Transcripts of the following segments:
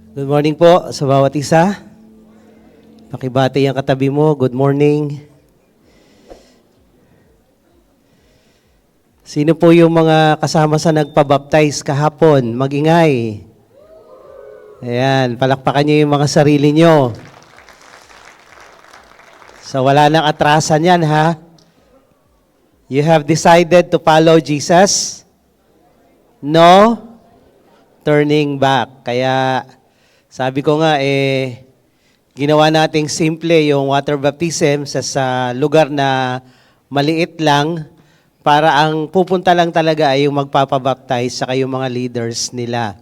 Good morning po sa bawat isa. Pakibati ang katabi mo. Good morning. Sino po yung mga kasama sa nagpabaptize kahapon? Mag-ingay. Ayan, palakpakan niyo yung mga sarili niyo. So wala nang atrasan yan, ha? You have decided to follow Jesus? No? Turning back. Kaya sabi ko nga, ginawa nating simple yung water baptism sa lugar na maliit lang para ang pupunta lang talaga ay yung magpapabaptize sa yung mga leaders nila.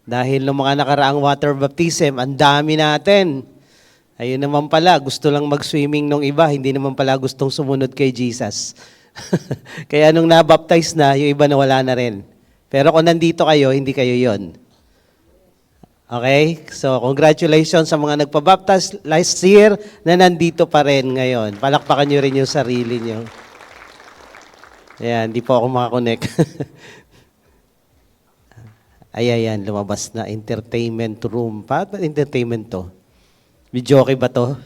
Dahil ng mga nakaraang water baptism, ang dami natin. Ayun naman pala, gusto lang mag-swimming nung iba, hindi naman pala gustong sumunod kay Jesus. Kaya nung nabaptize na, yung iba nawala na rin. Pero kung nandito kayo, hindi kayo yon. Okay? So, congratulations sa mga nagpabaptize last year na nandito pa rin ngayon. Palakpakan nyo rin yung sarili nyo. Ayan, hindi po ako makakonect. Ayan, lumabas na entertainment room. Paano ba entertainment to? Video okay ba to?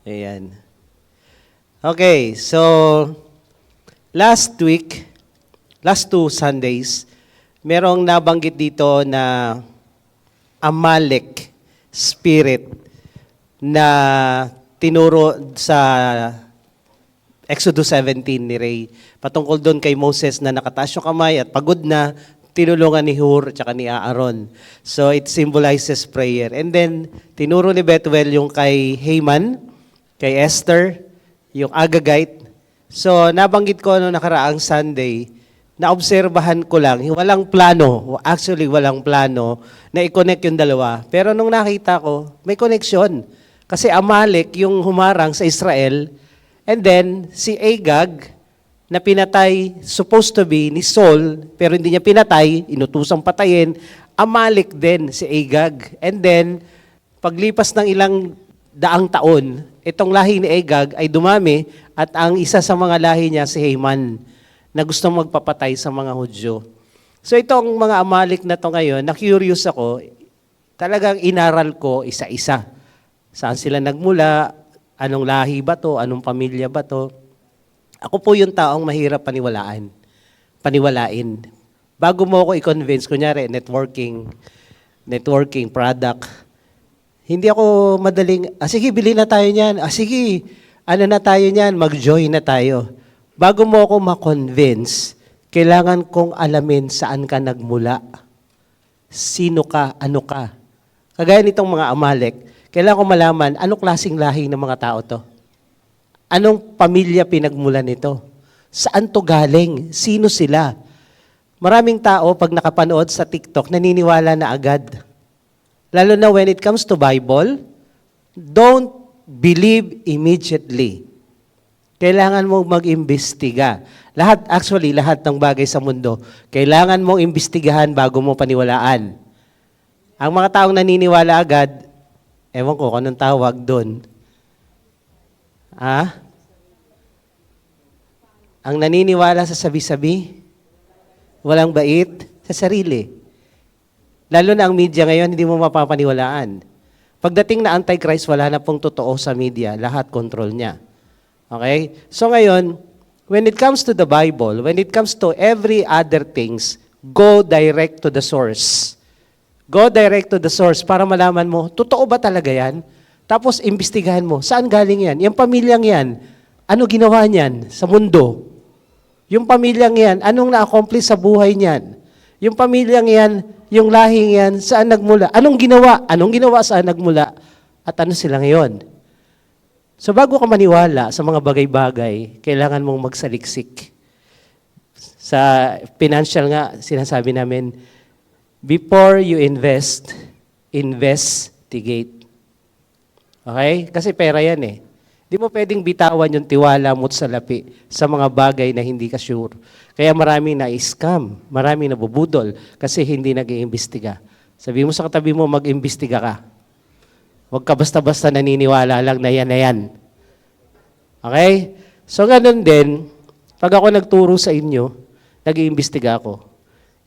Ayan. Okay, so last two Sundays, merong nabanggit dito na Amalek spirit na tinuro sa Exodus 17 ni Ray. Patungkol doon kay Moses na nakataas yung kamay at pagod na, tinulungan ni Hur at saka ni Aaron. So it symbolizes prayer. And then, tinuro ni Bethuel yung kay Haman, kay Esther, yung Agagite. So nabanggit ko noong nakaraang Sunday, naobserbahan ko lang, walang plano, actually walang plano na i-connect yung dalawa. Pero nung nakita ko, may connection. Kasi Amalek yung humarang sa Israel, and then si Agag, na pinatay, supposed to be ni Saul, pero hindi niya pinatay, inutusang patayin, Amalek din si Agag. And then, paglipas ng ilang daang taon, itong lahi ni Agag ay dumami at ang isa sa mga lahi niya si Haman na gustong magpapatay sa mga Hudyo. So itong mga Amalek na to ngayon, na-curious ako, talagang inaral ko isa-isa. Saan sila nagmula, anong lahi ba to, anong pamilya ba to. Ako po yung taong mahirap paniwalain. Bago mo ako i-convince, kunyari, networking, product, hindi ako madaling, sige, bili na tayo niyan. Sige, ano na tayo niyan, mag-join na tayo. Bago mo ako ma-convince, kailangan kong alamin saan ka nagmula. Sino ka, ano ka. Kagaya nitong mga Amalek, kailangan ko malaman anong klaseng lahi ng mga tao to. Anong pamilya pinagmulan nito? Saan to galing? Sino sila? Maraming tao, pag nakapanood sa TikTok, naniniwala na agad. Lalo na when it comes to Bible, don't believe immediately. Kailangan mong mag-imbestiga. Lahat ng bagay sa mundo, kailangan mong imbestigahan bago mo paniwalaan. Ang mga taong naniniwala agad, ewan ko kung anong tawag doon. Ang naniniwala sa sabi-sabi, walang bait sa sarili. Lalo na ang media ngayon, hindi mo mapapaniwalaan. Pagdating na Antichrist, wala na pong totoo sa media. Lahat control niya. Okay? So ngayon, when it comes to the Bible, when it comes to every other things, go direct to the source. Go direct to the source para malaman mo, totoo ba talaga yan? Tapos imbestigahan mo, saan galing yan? Yung pamilyang yan, ano ginawa niyan sa mundo? Yung pamilyang yan, anong na-accomplish sa buhay niyan? Yung pamilyang yan, yung lahing yan, saan nagmula? Anong ginawa? Anong ginawa saan nagmula? At ano sila ngayon? So bago ka maniwala sa mga bagay-bagay, kailangan mong magsaliksik. Sa financial nga, sinasabi namin, before you invest, investigate. Okay? Kasi pera yan eh. Di mo pwedeng bitawan yung tiwala mo't salapi sa mga bagay na hindi ka sure. Kaya maraming na-scam, maraming nabubudol kasi hindi nag-iimbestiga. Sabi mo sa katabi mo, mag-imbestiga ka. Huwag ka basta-basta naniniwala lang na yan. Okay? So ganun din, pag ako nagturo sa inyo, nag-iimbestiga ako.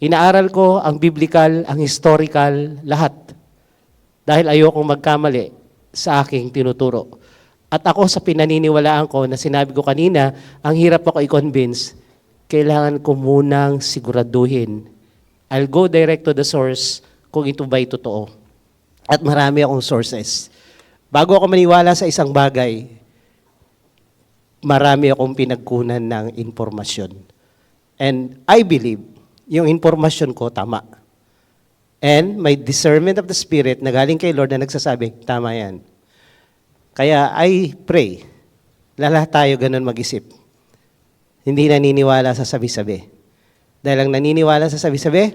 Inaaral ko ang biblical, ang historical, lahat. dahil ayokong magkamali sa aking tinuturo. At ako sa pinaniniwalaan ko na sinabi ko kanina, ang hirap ako i-convince, kailangan ko munang siguraduhin. I'll go direct to the source kung ito ba'y totoo. At marami akong sources. Bago ako maniwala sa isang bagay, marami akong pinagkunan ng impormasyon. And I believe, yung impormasyon ko tama. And may discernment of the Spirit na galing kay Lord na nagsasabi, tama yan. Kaya I pray, lahat tayo ganun mag-isip. Hindi naniniwala sa sabi-sabi. Dahil ang naniniwala sa sabi-sabi,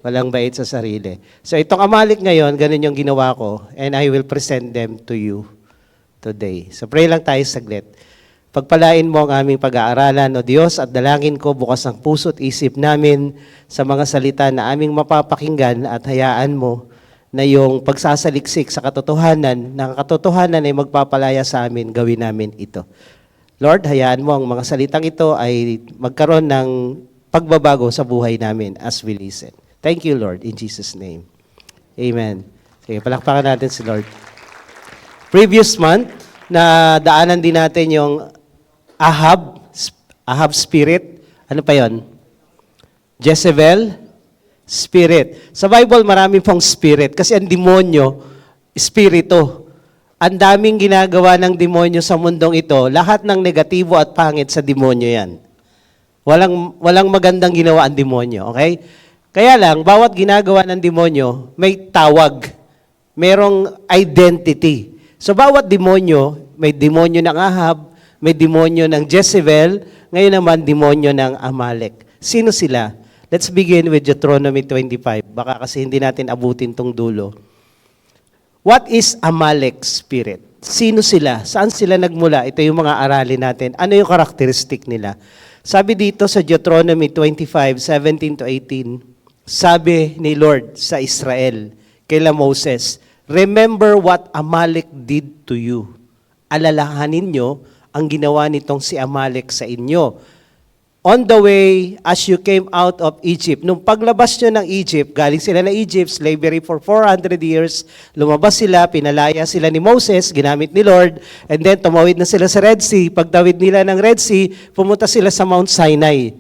walang bait sa sarili. So itong Amalek ngayon, ganun yung ginawa ko, and I will present them to you today. So pray lang tayo saglit. Pagpalain mo ang aming pag-aaralan, O Diyos, at dalangin ko bukas ang puso't isip namin sa mga salita na aming mapapakinggan at hayaan mo na yung pagsasaliksik sa katotohanan, na katotohanan ay magpapalaya sa amin, gawin namin ito. Lord, hayaan mo ang mga salitang ito ay magkaroon ng pagbabago sa buhay namin as we listen. Thank you, Lord, in Jesus' name. Amen. Sige, palakpakan natin si Lord. Previous month, na daanan din natin yung Ahab spirit. Ano pa yon? Jezebel spirit. Sa Bible, marami pong spirit. Kasi ang demonyo, spirito. Ang daming ginagawa ng demonyo sa mundong ito. Lahat ng negatibo at pangit sa demonyo yan. Walang magandang ginawa ang demonyo. Okay? Kaya lang, bawat ginagawa ng demonyo, may tawag. Merong identity. So bawat demonyo, may demonyo ng Ahab, may demonyo ng Jezebel, ngayon naman demonyo ng Amalek. Sino sila? Let's begin with Deuteronomy 25. Baka kasi hindi natin abutin tong dulo. What is Amalek spirit? Sino sila? Saan sila nagmula? Ito yung mga aralin natin. Ano yung karakteristik nila? Sabi dito sa Deuteronomy 25, 17 to 18, sabi ni Lord sa Israel, kaila Moses, remember what Amalek did to you. Alalahanin nyo ang ginawa nitong si Amalek sa inyo. On the way, as you came out of Egypt, nung paglabas nyo ng Egypt, galing sila na Egypt, slavery for 400 years, lumabas sila, pinalaya sila ni Moses, ginamit ni Lord, and then tumawid na sila sa Red Sea. Pagtawid nila ng Red Sea, pumunta sila sa Mount Sinai.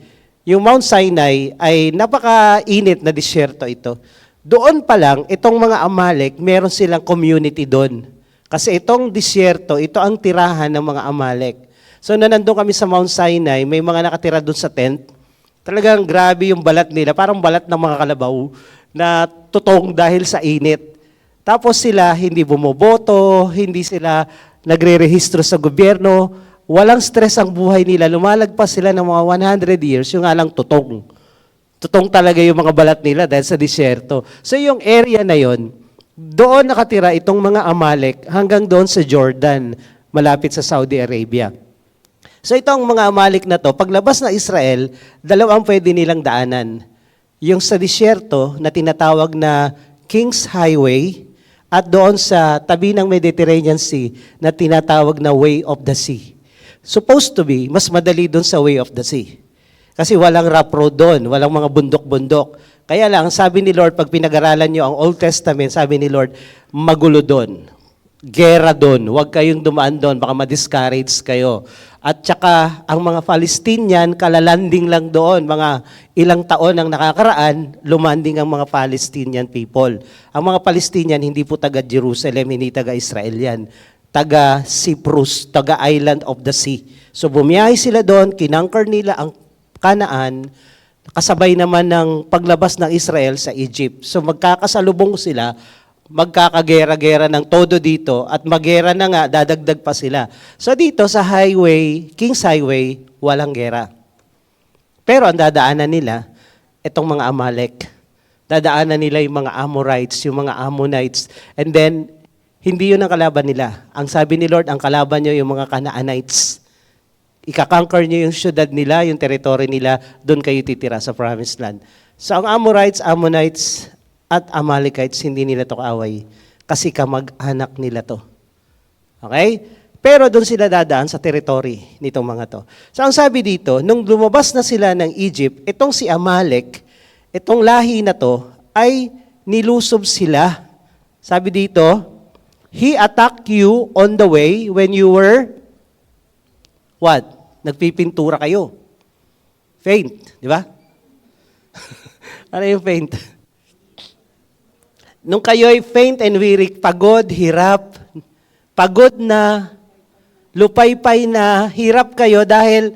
Yung Mount Sinai ay napaka-init na disyerto ito. Doon pa lang, itong mga Amalek, meron silang community doon. Kasi itong disyerto, ito ang tirahan ng mga Amalek. So, nandun kami sa Mount Sinai, may mga nakatira doon sa tent. Talagang grabe yung balat nila, parang balat ng mga kalabaw na tutong dahil sa init. Tapos sila hindi bumoboto, hindi sila nagre-rehistro sa gobyerno, walang stress ang buhay nila, lumalagpas sila ng mga 100 years, yung nga lang tutong. Tutong talaga yung mga balat nila dahil sa disyerto. So yung area na yon, doon nakatira itong mga Amalek hanggang doon sa Jordan, malapit sa Saudi Arabia. So itong mga Amalek na to, paglabas na Israel, dalawang pwede nilang daanan. Yung sa disyerto na tinatawag na King's Highway at doon sa tabi ng Mediterranean Sea na tinatawag na Way of the Sea. Supposed to be, mas madali doon sa Way of the Sea. Kasi walang rough road doon, walang mga bundok-bundok. Kaya lang, sabi ni Lord, pag pinag-aralan nyo ang Old Testament, sabi ni Lord, magulo doon. Gera doon, huwag kayong dumaan doon, baka ma-discourage kayo. At saka, ang mga Palestinian, kalalanding lang doon, mga ilang taon ang nakakaraan, lumanding ang mga Palestinian people. Ang mga Palestinian, hindi po taga Jerusalem, hindi taga Israel yan. Taga Cyprus, taga Island of the Sea. So bumiyahe sila doon, kinanker nila ang Kanaan, kasabay naman ng paglabas ng Israel sa Egypt. So magkakasalubong sila, magkakagera-gera ng todo dito at magera na nga, dadagdag pa sila. So dito sa highway, King's Highway, walang gera. Pero ang dadaanan nila, itong mga Amalek. Dadaanan nila yung mga Amorites, yung mga Ammonites. And then, hindi yun ang kalaban nila. Ang sabi ni Lord, ang kalaban nyo yung mga Canaanites. Ika-conquer nyo yung syudad nila, yung territory nila, doon kayo titira sa Promised Land. So ang Amorites, Ammonites, at Amalekites, hindi nila to kaaway. Kasi kamag-anak nila to. Okay? Pero doon sila dadaan sa territory nitong mga to. So ang sabi dito, nung lumabas na sila ng Egypt, itong si Amalek, itong lahi na to, ay nilusob sila Sabi dito, He attacked you on the way when you were, what? Nagpipintura kayo. Faint, di ba? Ano yung faint? Nung kayo'y faint and weary, pagod, hirap, pagod na, lupaypay na, hirap kayo dahil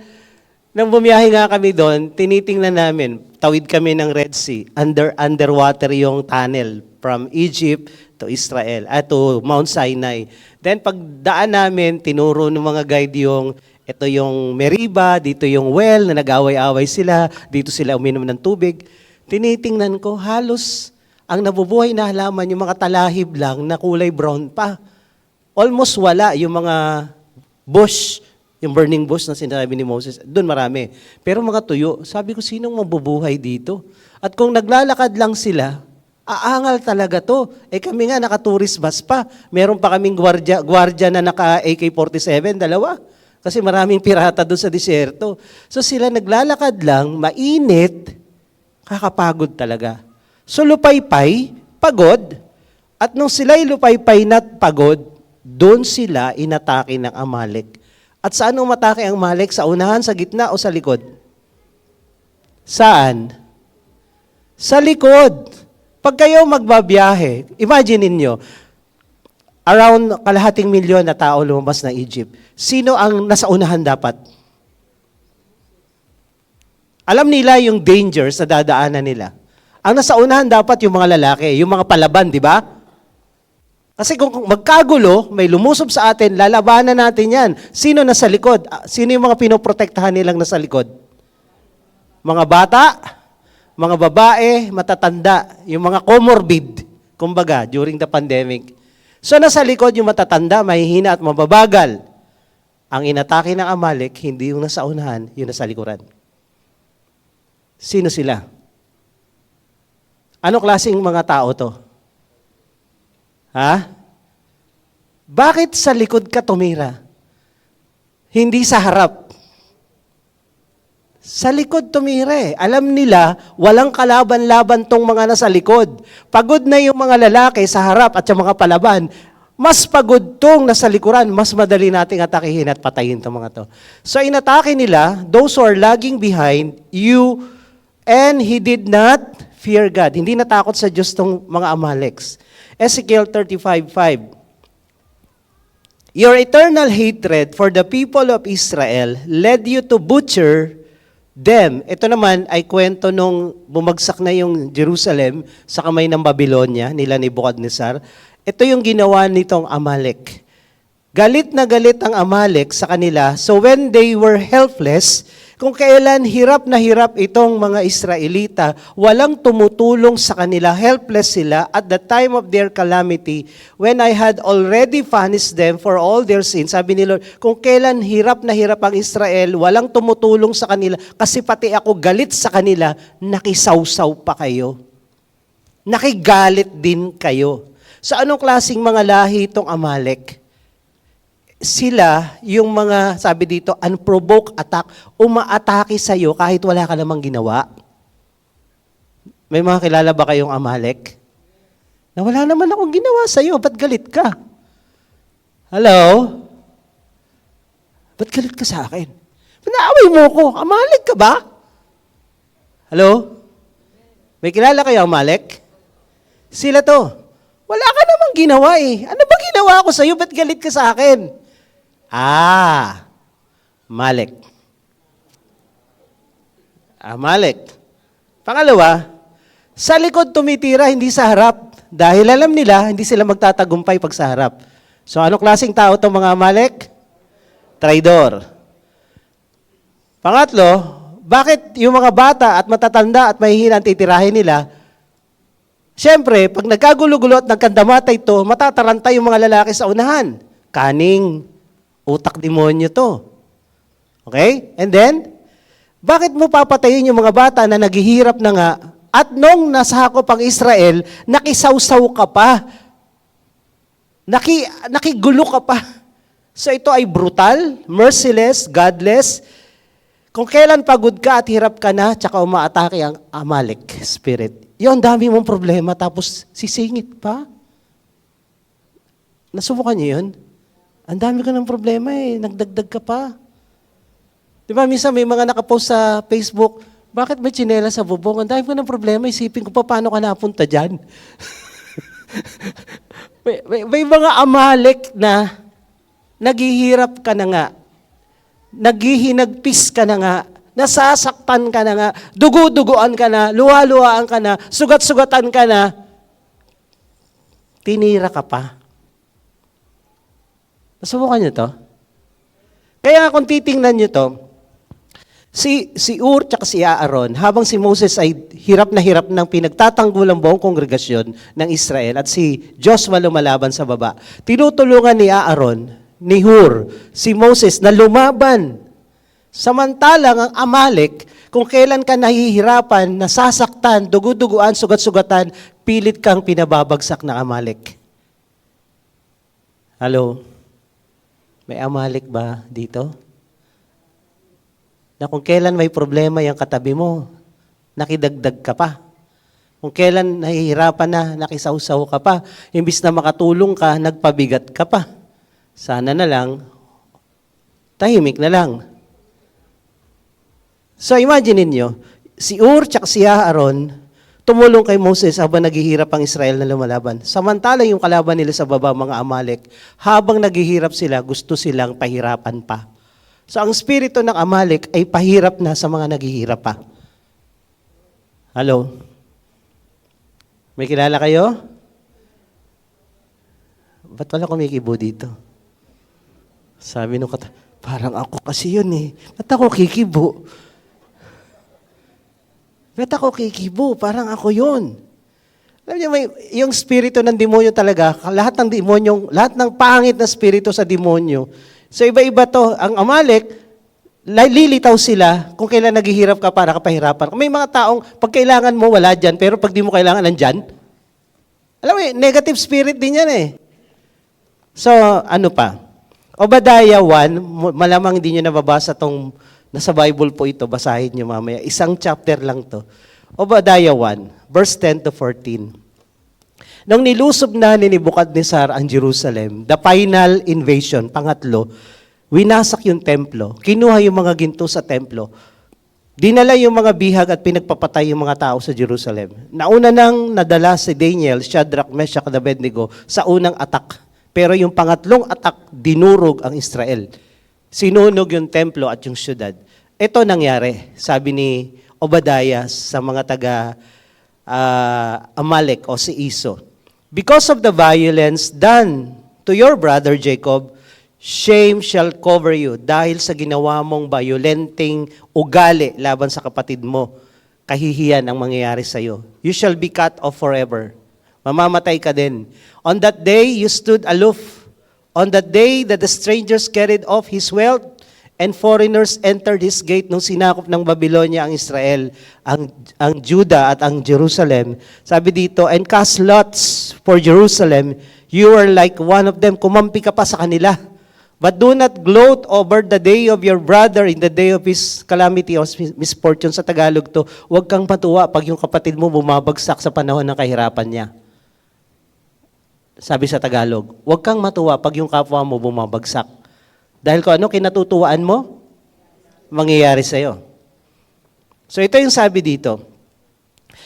nang bumiyahe nga kami doon, tinitingnan namin, tawid kami ng Red Sea, underwater yung tunnel from Egypt to Israel, to Mount Sinai. Then pagdaan namin, tinuro ng mga guide yung, ito yung Meriba, dito yung well na nag-away-away sila, dito sila uminom ng tubig. Tinitingnan ko, halos ang nabubuhay na halaman, yung mga talahib lang na kulay brown pa. Almost wala yung mga bush, yung burning bush na sinabi ni Moses. Doon marami. Pero mga tuyo, sabi ko, sinong mabubuhay dito? At kung naglalakad lang sila, aangal talaga to. Kami nga naka-tourist bus pa. Meron pa kaming gwardiya na naka AK-47, dalawa. Kasi maraming pirata doon sa disyerto. So sila naglalakad lang, mainit, kakapagod talaga. So lupaypay, pagod, at nung sila'y lupaypay na't pagod, doon sila inatake ng Amalek. At saan umatake ang Amalek? Sa unahan, sa gitna, o sa likod? Saan? Sa likod. Pag kayo magbabiyahe, imagine ninyo, around kalahating milyon na tao lumabas ng Egypt. Sino ang nasa unahan dapat? Alam nila yung dangers na dadaanan nila. Ang nasa unahan dapat yung mga lalaki, yung mga palaban, di ba? Kasi kung magkagulo, may lumusob sa atin, lalabanan natin yan. Sino nasa likod? Sino yung mga pinoprotektahan nilang nasa likod? Mga bata, mga babae, matatanda, yung mga comorbid, kumbaga, during the pandemic. So nasa likod yung matatanda, mahihina at mababagal. Ang inatake ng Amalek, hindi yung nasa unahan, yung nasa likuran. Sino sila? Ano klaseng mga tao to? Ha? Bakit sa likod ka tumira? Hindi sa harap. Sa likod tumira eh. Alam nila, walang kalaban-laban tong mga nasa likod. Pagod na yung mga lalaki sa harap at yung mga palaban. Mas pagod tong nasa likuran, mas madali nating atakihin at patayin tong mga to. So inatake nila, those who are lagging behind, and he did not fear God. Hindi natakot sa Diyos tong mga Amaleks. Ezekiel 35:5. Your eternal hatred for the people of Israel led you to butcher them. Ito naman ay kwento nung bumagsak na yung Jerusalem sa kamay ng Babylonia, nila Nebuchadnezzar. Ito yung ginawa nitong Amalek. Galit na galit ang Amalek sa kanila. So when they were helpless, kung kailan hirap na hirap itong mga Israelita, walang tumutulong sa kanila, helpless sila at the time of their calamity, when I had already punished them for all their sins. Sabi ni Lord, kung kailan hirap na hirap ang Israel, walang tumutulong sa kanila, kasi pati ako galit sa kanila, nakisawsaw pa kayo. Nakigalit din kayo. So anong klaseng mga lahi itong Amalek? Sila, yung mga, sabi dito, unprovoked attack, umaatake sa'yo kahit wala ka namang ginawa. May mga kilala ba kayong Amalek? Na wala naman akong ginawa sa'yo, ba't galit ka? Hello? Ba't galit ka sa akin? Pinaaway mo ko, Amalek ka ba? Hello? May kilala kayo Amalek? Sila to. Wala ka namang ginawa eh. Ano ba ginawa ko sa'yo? Ba't galit ka sa akin? Amalek. Amalek. Pangalawa, sa likod tumitira, hindi sa harap. Dahil alam nila, hindi sila magtatagumpay pag sa harap. So, ano klaseng tao itong mga Amalek? Traidor. Pangatlo, bakit yung mga bata at matatanda at mahihina ang titirahin nila? Siyempre, pag nagkagulo-gulo at nagkandamatay ito, matataranta yung mga lalaki sa unahan. Kaning, utak demonyo to. Okay? And then, bakit mo papatayin yung mga bata na naghihirap na nga at nung nasakop ang Israel, nakisawsaw ka pa. Nakigulo ka pa. So ito ay brutal, merciless, godless. Kung kailan pagod ka at hirap ka na, tsaka umaatake ang Amalek spirit. Yun, dami mong problema, tapos sisingit pa. Nasubukan niyo yun? Ang dami ka ng problema eh. Nagdagdag ka pa. Di ba, minsan may mga nakapost sa Facebook, bakit may tsinela sa bubong? Ang dami ko ng problema. Isipin ko pa, paano ka napunta dyan? may mga amalek na naghihirap ka na nga. Naghihinagpis ka na nga. Nasasaktan ka na nga. Dugo-duguan ka na. Luwa-luwaan ka na. Sugat-sugatan ka na. Tinira ka pa. Nasubukan niyo to? Kaya kung titingnan niyo to, si Ur at si Aaron, habang si Moses ay hirap ng pinagtatanggol ang buong kongregasyon ng Israel at si Joshua lumalaban sa baba, tinutulungan ni Aaron, ni Hur, si Moses na lumaban. Samantalang ang Amalek, kung kailan ka nahihirapan, nasasaktan, dugu-duguan, sugat-sugatan, pilit kang pinababagsak ng Amalek. Hello? May Amalek ba dito? Na kung kailan may problema yung katabi mo, nakidagdag ka pa. Kung kailan nahihirapan na, nakisawsaw ka pa. Imbis na makatulong ka, nagpabigat ka pa. Sana na lang, tahimik na lang. So imagine niyo, si Ur at si Aaron, tumulong kay Moses habang naghihirap ang Israel na lumalaban. Samantala yung kalaban nila sa baba, mga Amalek, habang naghihirap sila, gusto silang pahirapan pa. So ang spirito ng Amalek ay pahirap na sa mga naghihirap pa. Hello? May kilala kayo? Ba't wala kumikibo dito? Sabi nung parang ako kasi yun eh. Ba't ako kikibo? Ba't ako kikibo? Parang ako yun. Alam niyo, yung spirito ng demonyo talaga, lahat ng pangit na spirito sa demonyo, so iba-iba to. Ang Amalek, lilitaw sila kung kailan naghihirap ka para kapahirapan. May mga taong pag kailangan mo, wala dyan, pero pag di mo kailangan, nandyan. Alam mo, negative spirit din yan eh. So, ano pa? Obadiah 1, malamang hindi nyo nababasa tong, nasa Bible po ito, basahin nyo mamaya. Isang chapter lang to. Obadiah 1, verse 10 to 14. Nung nilusob na ni Nebuchadnezzar ang Jerusalem, the final invasion, pangatlo, winasak yung templo, kinuha yung mga ginto sa templo, dinala yung mga bihag at pinagpapatay yung mga tao sa Jerusalem. Nauna nang nadala si Daniel, Shadrach, Meshach at Abednego sa unang atak. Pero yung pangatlong atak, dinurog ang Israel. Sinunog yung templo at yung syudad. Ito nangyari, sabi ni Obadiah sa mga taga Amalek o si Iso. Because of the violence done to your brother Jacob, shame shall cover you. Dahil sa ginawa mong violenting ugali laban sa kapatid mo, kahihiyan ang mangyayari sa iyo. You shall be cut off forever. Mamamatay ka din. On that day, you stood aloof. On that day that the strangers carried off his wealth, and foreigners entered his gate nung sinakop ng Babylonia ang Israel, ang Judah at ang Jerusalem. Sabi dito, and cast lots for Jerusalem, you are like one of them. Kumampi ka pa sa kanila. But do not gloat over the day of your brother in the day of his calamity or misfortune. Sa Tagalog to, huwag kang matuwa pag yung kapatid mo bumabagsak sa panahon ng kahirapan niya. Sabi sa Tagalog, huwag kang matuwa pag yung kapwa mo bumabagsak. Dahil kung ano kinatutuwaan mo, mangyayari sa'yo. So ito yung sabi dito.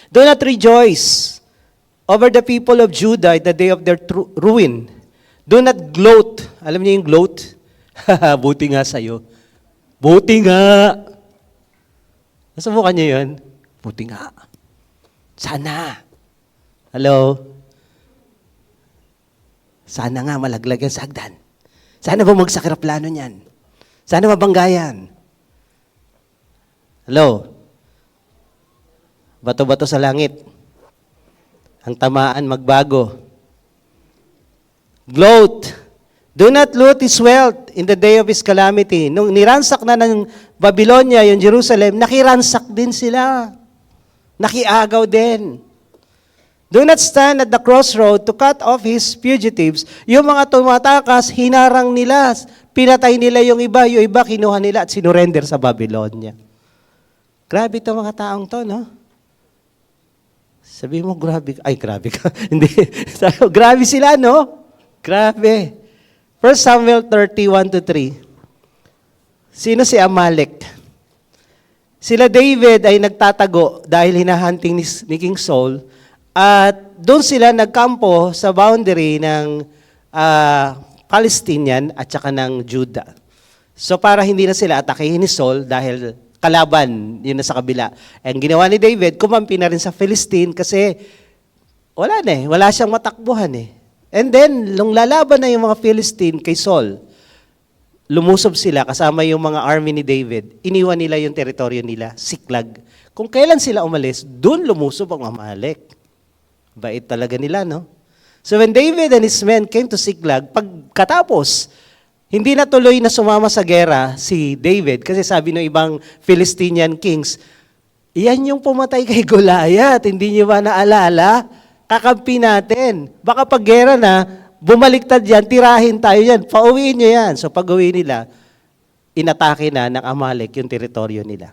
Do not rejoice over the people of Judah in the day of their ruin. Do not gloat. Alam niyo yung gloat? Buti nga sa'yo. Buti nga. Nasubukan niyo yun? Buti nga. Sana. Hello? Sana nga malaglag yan sa hagdan. Sana bumagsak ang plano niyan. Sana mabanggayan. Hello? Bato-bato sa langit. Ang tamaan magbago. Gloat. Do not loot his wealth in the day of his calamity. Nung niransak na ng Babylonia yung Jerusalem, nakiransak din sila. Nakiagaw din. Do not stand at the crossroad to cut off his fugitives. Yung mga tumatakas, hinarang nila. Pinatay nila yung iba kinuha nila at sinurrender sa Babylonia. Grabe itong mga taong to, no? Sabi mo, grabe. Ay, grabe ka. Hindi. Grabe sila, no? Grabe. 1 Samuel 31-3. Sino si Amalek? Sila David ay nagtatago dahil hinahunting ni King Saul at doon sila nagkampo sa boundary ng Palestinian at saka ng Judah. So para hindi na sila atakihin ni Saul dahil kalaban, yun na sa kabila. Ang ginawa ni David, kumampi na rin sa Philistine kasi wala na eh, wala siyang matakbuhan eh. And then, nung lalaban na yung mga Philistine kay Saul, lumusob sila kasama yung mga army ni David, iniwan nila yung teritoryo nila, Siklag. Kung kailan sila umalis, doon lumusob ang Amalek. Bait talaga nila, no? So when David and his men came to Siklag, pagkatapos, hindi na tuloy na sumama sa gera si David kasi sabi ng ibang Philistinian kings, iyan yung pumatay kay Goliath, hindi niyo ba naalala? Kakampi natin. Baka pag gera na, bumaliktad yan, tirahin tayo yan, pauwiin nyo yan. So pag-uwi nila, inatake na ng Amalek yung teritoryo nila.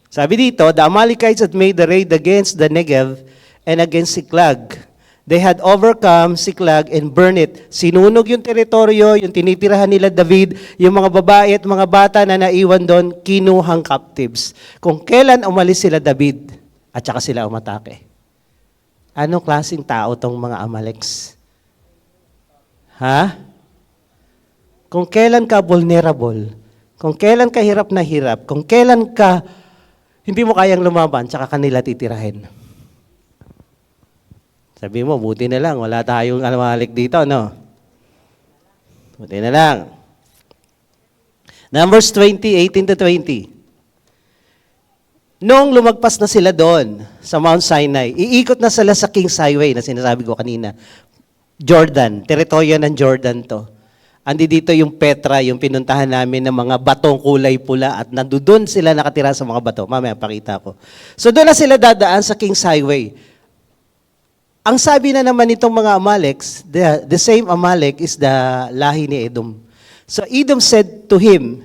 Sabi dito, the Amalekites had made the raid against the Negev and against Siklag. They had overcome Siklag and burned it. Sinunog yung teritoryo, yung tinitirahan nila David, yung mga babae at mga bata na naiwan doon, kinuhang captives. Kung kailan umalis sila David, at saka sila umatake. Anong klaseng tao tong mga Amaleks? Ha? Kung kailan ka vulnerable, kung kailan ka hirap na hirap, kung kailan ka hindi mo kayang lumaban, tsaka kanila titirahin. Sabi mo, buti na lang, wala tayong Amalek dito, no? Buti na lang. Numbers 20:18-20. Noong lumagpas na sila doon sa Mount Sinai, iikot na sila sa King's Highway na sinasabi ko kanina. Jordan, teritoryo ng Jordan to. Andi dito yung Petra, yung pinuntahan namin ng mga batong kulay pula at nandoon sila nakatira sa mga bato. Mamaya pakita ko. So doon na sila dadaan sa King's Highway. Ang sabi na naman itong mga Amaleks, the same Amalek is the lahi ni Edom. So Edom said to him,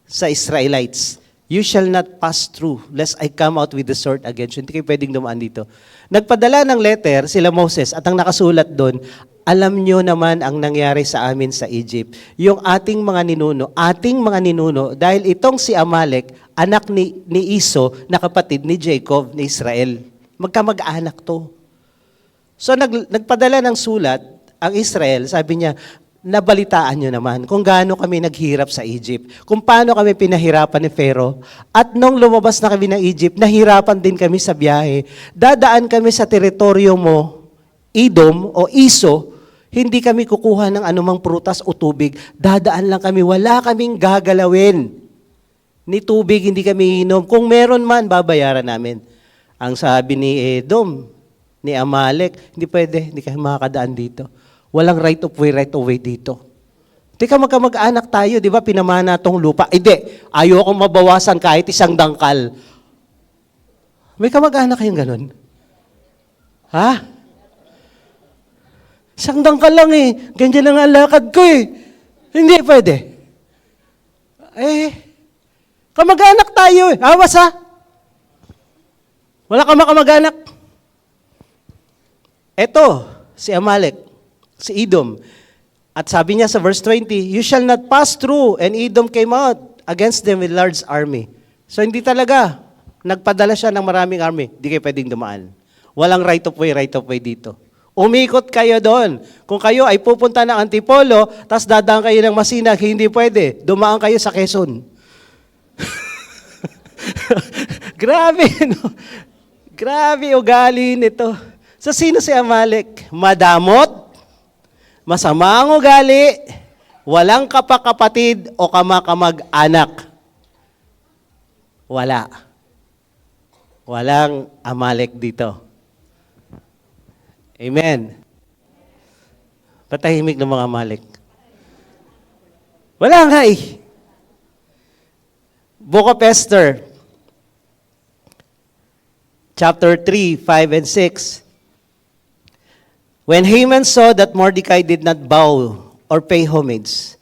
sa Israelites, you shall not pass through, lest I come out with the sword against you. Hindi kayo pwedeng dumaan dito. Nagpadala ng letter sila Moses at ang nakasulat doon, alam nyo naman ang nangyari sa amin sa Egypt. Yung ating mga ninuno, dahil itong si Amalek, anak ni Iso, na kapatid ni Jacob, ni Israel. Magkamag-anak to. So nagpadala ng sulat, ang Israel, sabi niya, nabalitaan nyo naman kung gaano kami naghirap sa Egypt, kung paano kami pinahirapan ni Pharaoh, at nung lumabas na kami ng Egypt, nahirapan din kami sa biyahe. Dadaan kami sa teritoryo mo, Edom o Iso, hindi kami kukuha ng anumang prutas o tubig, dadaan lang kami, wala kaming gagalawin. Ni tubig, hindi kami inom. Kung meron man, babayaran namin. Ang sabi ni Edom, ni Amalek, hindi pwede, hindi kayo makakadaan dito. Walang right of way dito. Teka, magkamag-anak tayo, di ba? Pinamana tong lupa. Hindi, ayokong mabawasan kahit isang dangkal. May kamag-anak kayong ganun? Ha? Isang dangkal lang eh. Ganyan lang ang lakad ko eh. Hindi pwede. Kamag-anak tayo eh. Awas ha? Wala ka makamag-anak. Eto, si Amalek. Si Edom. At sabi niya sa verse 20, you shall not pass through, and Edom came out against them with large army. So hindi talaga. Nagpadala siya ng maraming army. Hindi kayo pwedeng dumaan. Walang right of way dito. Umikot kayo doon. Kung kayo ay pupunta ng Antipolo, tapos dadaan kayo ng Masinag, hindi pwede. Dumaan kayo sa Quezon. Grabe, no? Grabe ugali nito. So sino si Amalek? Madamot, masama ang ugali, walang kapakapatid o kamakamag-anak. Wala. Walang Amalek dito. Amen. Patahimik ng mga Amalek. Wala nga eh. Book of Esther, chapter 3, 5, and 6. When Haman saw that Mordecai did not bow or pay homage,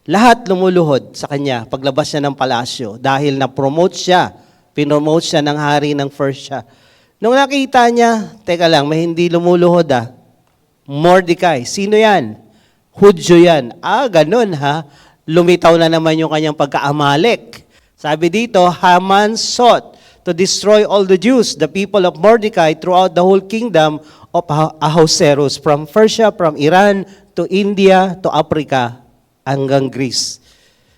lahat lumuluhod sa kanya paglabas niya ng palasyo dahil na-promote siya, pinomote siya ng hari ng Persia. Nung nakita niya, teka lang, may hindi lumuluhod Mordecai. Sino yan? Hudyo yan. Ganun ha. Lumitaw na naman yung kanyang pagka-Amalek. Sabi dito, Haman sought to destroy all the Jews, the people of Mordecai, throughout the whole kingdom of Ahasuerus, from Persia, from Iran, to India, to Africa, hanggang Greece.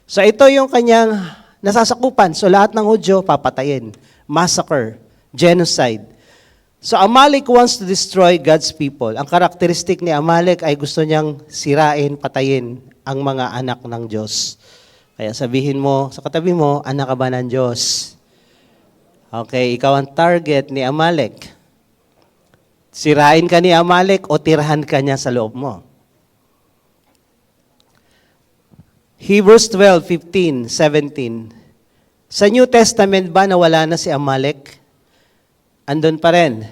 So ito yung kanyang nasasakupan. So lahat ng Hudyo, papatayin. Massacre, genocide. So Amalek wants to destroy God's people. Ang karakteristik ni Amalek ay gusto niyang sirain, patayin ang mga anak ng Diyos. Kaya sabihin mo sa katabi mo, anak ka ba ng Diyos? Okay, ikaw ang target ni Amalek. Sirain ka ni Amalek o tirahan ka niya sa loob mo. Hebrews 12:15, 17. Sa New Testament ba nawala na si Amalek? Andun pa rin.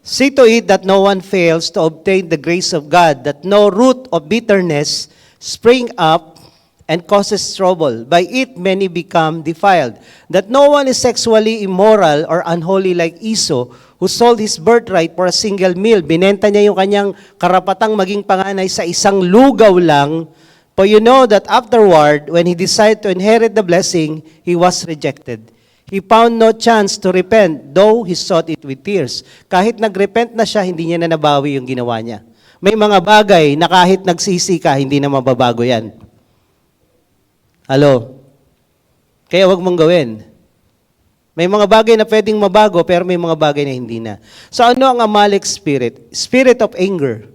See to it that no one fails to obtain the grace of God, that no root of bitterness spring up and causes trouble. By it many become defiled. That no one is sexually immoral or unholy like Esau, who sold his birthright for a single meal. Binenta niya yung kanyang karapatang maging panganay sa isang lugaw lang. For you know that afterward, when he decided to inherit the blessing, he was rejected. He found no chance to repent, though he sought it with tears. Kahit nag-repent na siya, hindi niya na nabawi yung ginawa niya. May mga bagay na kahit nagsisi ka, hindi na mababago yan. Hello? Kaya wag mong gawin. May mga bagay na pwedeng mabago, pero may mga bagay na hindi na. So ano ang Amalek spirit? Spirit of anger,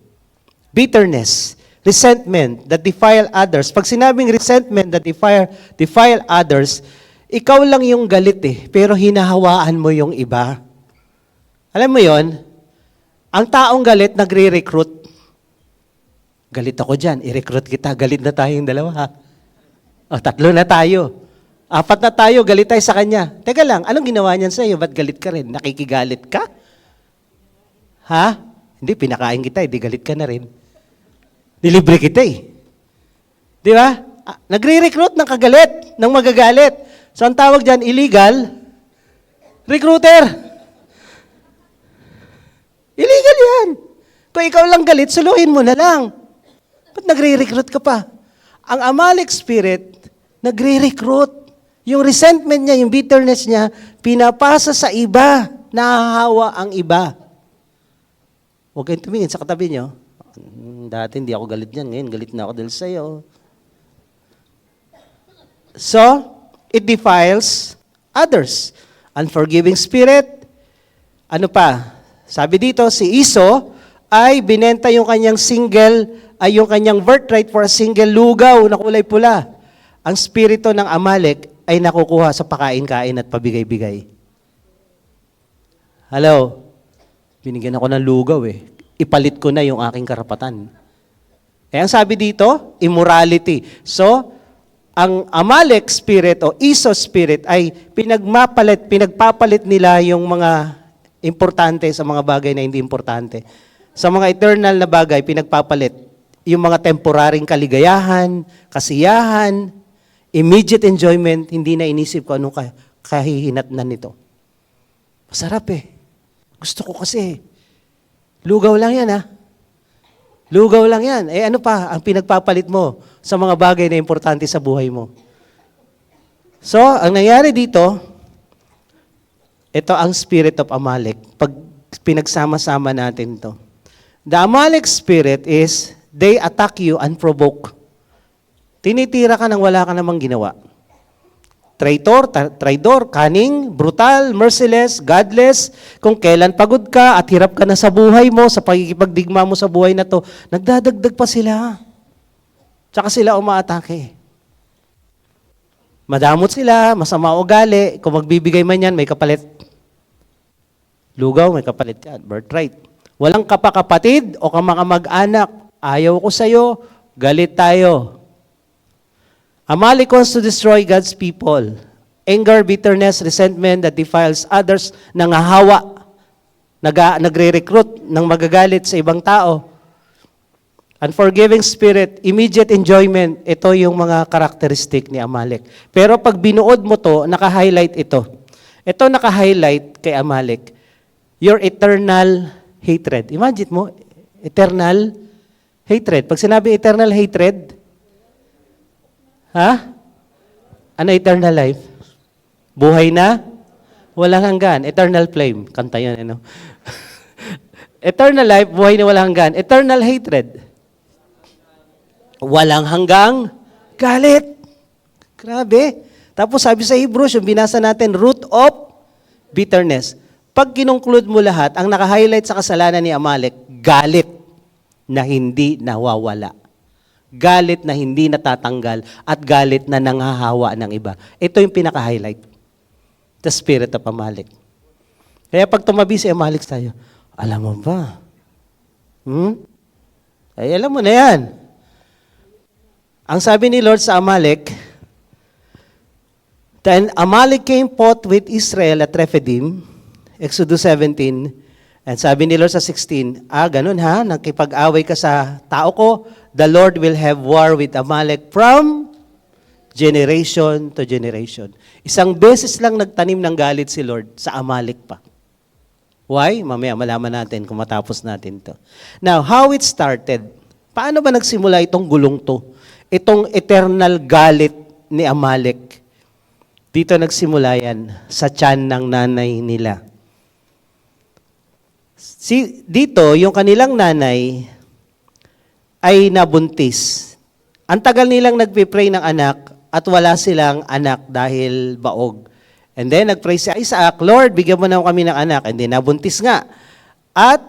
bitterness, resentment that defile others. Pag sinabing resentment that defile others, ikaw lang yung galit pero hinahawaan mo yung iba. Alam mo yon? Ang taong galit, nagre-recruit. Galit ako dyan, i-recruit kita. Galit na tayong dalawa. Tatlo na tayo. 4 na tayo, galit tayo sa kanya. Teka lang, anong ginawa niyan sa iyo? Ba't galit ka rin? Nakikigalit ka? Ha? Hindi, pinakain kita, di galit ka na rin. Nilibre kita Di ba? Nagre-recruit ng kagalit, ng magagalit. So ang tawag dyan, illegal recruiter. Illegal yan. Kung ikaw lang galit, suluhin mo na lang. Ba't nagre-recruit ka pa? Ang Amalek spirit, nagre-recruit. Yung resentment niya, yung bitterness niya, pinapasa sa iba. Nahahawa ang iba. Huwag kayong tumingin sa katabi niyo. Dati hindi ako galit niyan. Ngayon, galit na ako dahil sa'yo. So, it defiles others. Unforgiving spirit. Ano pa? Sabi dito, si Esau ay binenta yung kanyang yung kanyang birthright for a single lugaw na kulay pula. Ang spirito ng Amalek ay nakukuha sa pakain-kain at pabigay-bigay. Hello? Binigyan ako ng lugaw Ipalit ko na yung aking karapatan. Ang sabi dito, immorality. So, ang Amalek spirit o Esau spirit ay pinagpapalit nila yung mga importante sa mga bagay na hindi importante. Sa mga eternal na bagay, pinagpapalit yung mga temporaring kaligayahan, kasiyahan, immediate enjoyment, hindi na inisip ko anong kahihinatnan nito. Masarap Gusto ko kasi. Lugaw lang yan Lugaw lang yan. Ano pa ang pinagpapalit mo sa mga bagay na importante sa buhay mo? So, ang nangyari dito, ito ang spirit of Amalek. Pag pinagsama-sama natin to. The Amalek spirit is, they attack you unprovoked. Tinitira ka nang wala ka namang ginawa. Traidor, cunning, brutal, merciless, godless. Kung kailan pagod ka at hirap ka na sa buhay mo, sa pagkikipagdigma mo sa buhay na to, nagdadagdag pa sila. Tsaka sila umaatake. Madamot sila, masama ugali. Kung magbibigay man yan, may kapalit. Lugaw, may kapalit yan. Birthright. Walang kapakapatid o kamag-anak. Ayaw ko sa'yo, galit tayo. Amalek wants to destroy God's people. Anger, bitterness, resentment that defiles others, nangahawa, nagre-recruit ng magagalit sa ibang tao. Unforgiving spirit, immediate enjoyment, ito yung mga karakteristik ni Amalek. Pero pag binuod mo to, naka-highlight ito. Ito naka-highlight kay Amalek, your eternal hatred. Imagine mo, eternal Hatred. Pag sinabi eternal hatred, ha? Ano eternal life? Buhay na? Walang hanggan. Eternal flame. Kanta yun, ano? Eternal life, buhay na walang hanggan. Eternal hatred. Walang hanggang galit. Grabe. Tapos sabi sa Hebrews, yung binasa natin, root of bitterness. Pag kinongclude mo lahat, ang naka-highlight sa kasalanan ni Amalek, galit na hindi nawawala. Galit na hindi natatanggal at galit na nanghahawa ng iba. Ito yung pinaka-highlight. The spirit of Amalek. Kaya pag tumabi si Amalek tayo, alam mo ba? Ay, alam mo na yan. Ang sabi ni Lord sa Amalek, then Amalek came fought with Israel at Rephidim, Exodus 17, and sabi ni Lord sa 16, ganun ha, nakipag-away ka sa tao ko, the Lord will have war with Amalek from generation to generation. Isang beses lang nagtanim ng galit si Lord sa Amalek pa. Why? Mamaya malaman natin kung matapos natin to. Now, how it started? Paano ba nagsimula itong gulong to? Itong eternal galit ni Amalek. Dito nagsimula yan sa tiyan ng nanay nila. Dito, yung kanilang nanay ay nabuntis. Ang tagal nilang nagpipray ng anak at wala silang anak dahil baog. And then nagpray si Isaac, Lord, bigyan mo na kami ng anak. And then nabuntis nga. At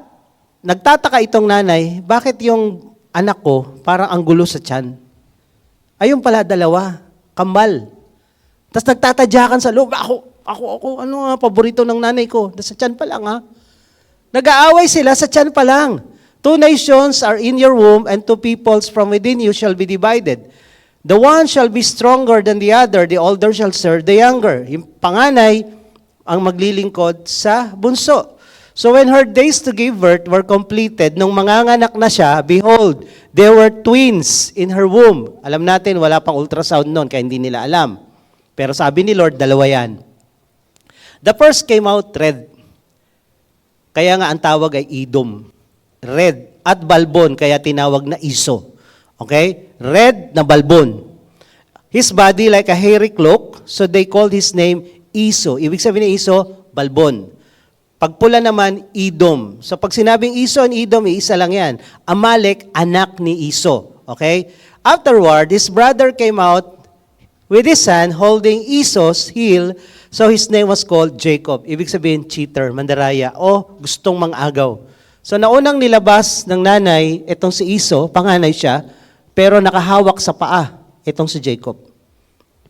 nagtataka itong nanay, bakit yung anak ko parang ang gulo sa tiyan? Ayun pala, dalawa. Kambal. Tapos nagtatadyakan sa loob. Ako, ano nga, paborito ng nanay ko. Sa tiyan pa lang, ha? Nag-aaway sila sa tiyan pa lang. 2 nations are in your womb, and 2 peoples from within you shall be divided. The one shall be stronger than the other, the older shall serve the younger. Yung panganay ang maglilingkod sa bunso. So when her days to give birth were completed, nung manganganak na siya, behold, there were twins in her womb. Alam natin, wala pang ultrasound noon, kaya hindi nila alam. Pero sabi ni Lord, dalawa yan. The first came out red. Kaya nga ang tawag ay Edom. Red. At balbon, kaya tinawag na Iso. Okay? Red na balbon. His body like a hairy cloak, so they called his name Iso. Ibig sabihin ni Iso, balbon. Pagpula naman, Edom. So pag sinabing Iso and Edom, isa lang yan. Amalek, anak ni Iso. Okay? Afterward, his brother came out with his son holding Iso's heel, so his name was called Jacob. Ibig sabihin, cheater, mandaraya, o gustong mang-agaw. So naunang nilabas ng nanay, itong si Iso, panganay siya, pero nakahawak sa paa, itong si Jacob.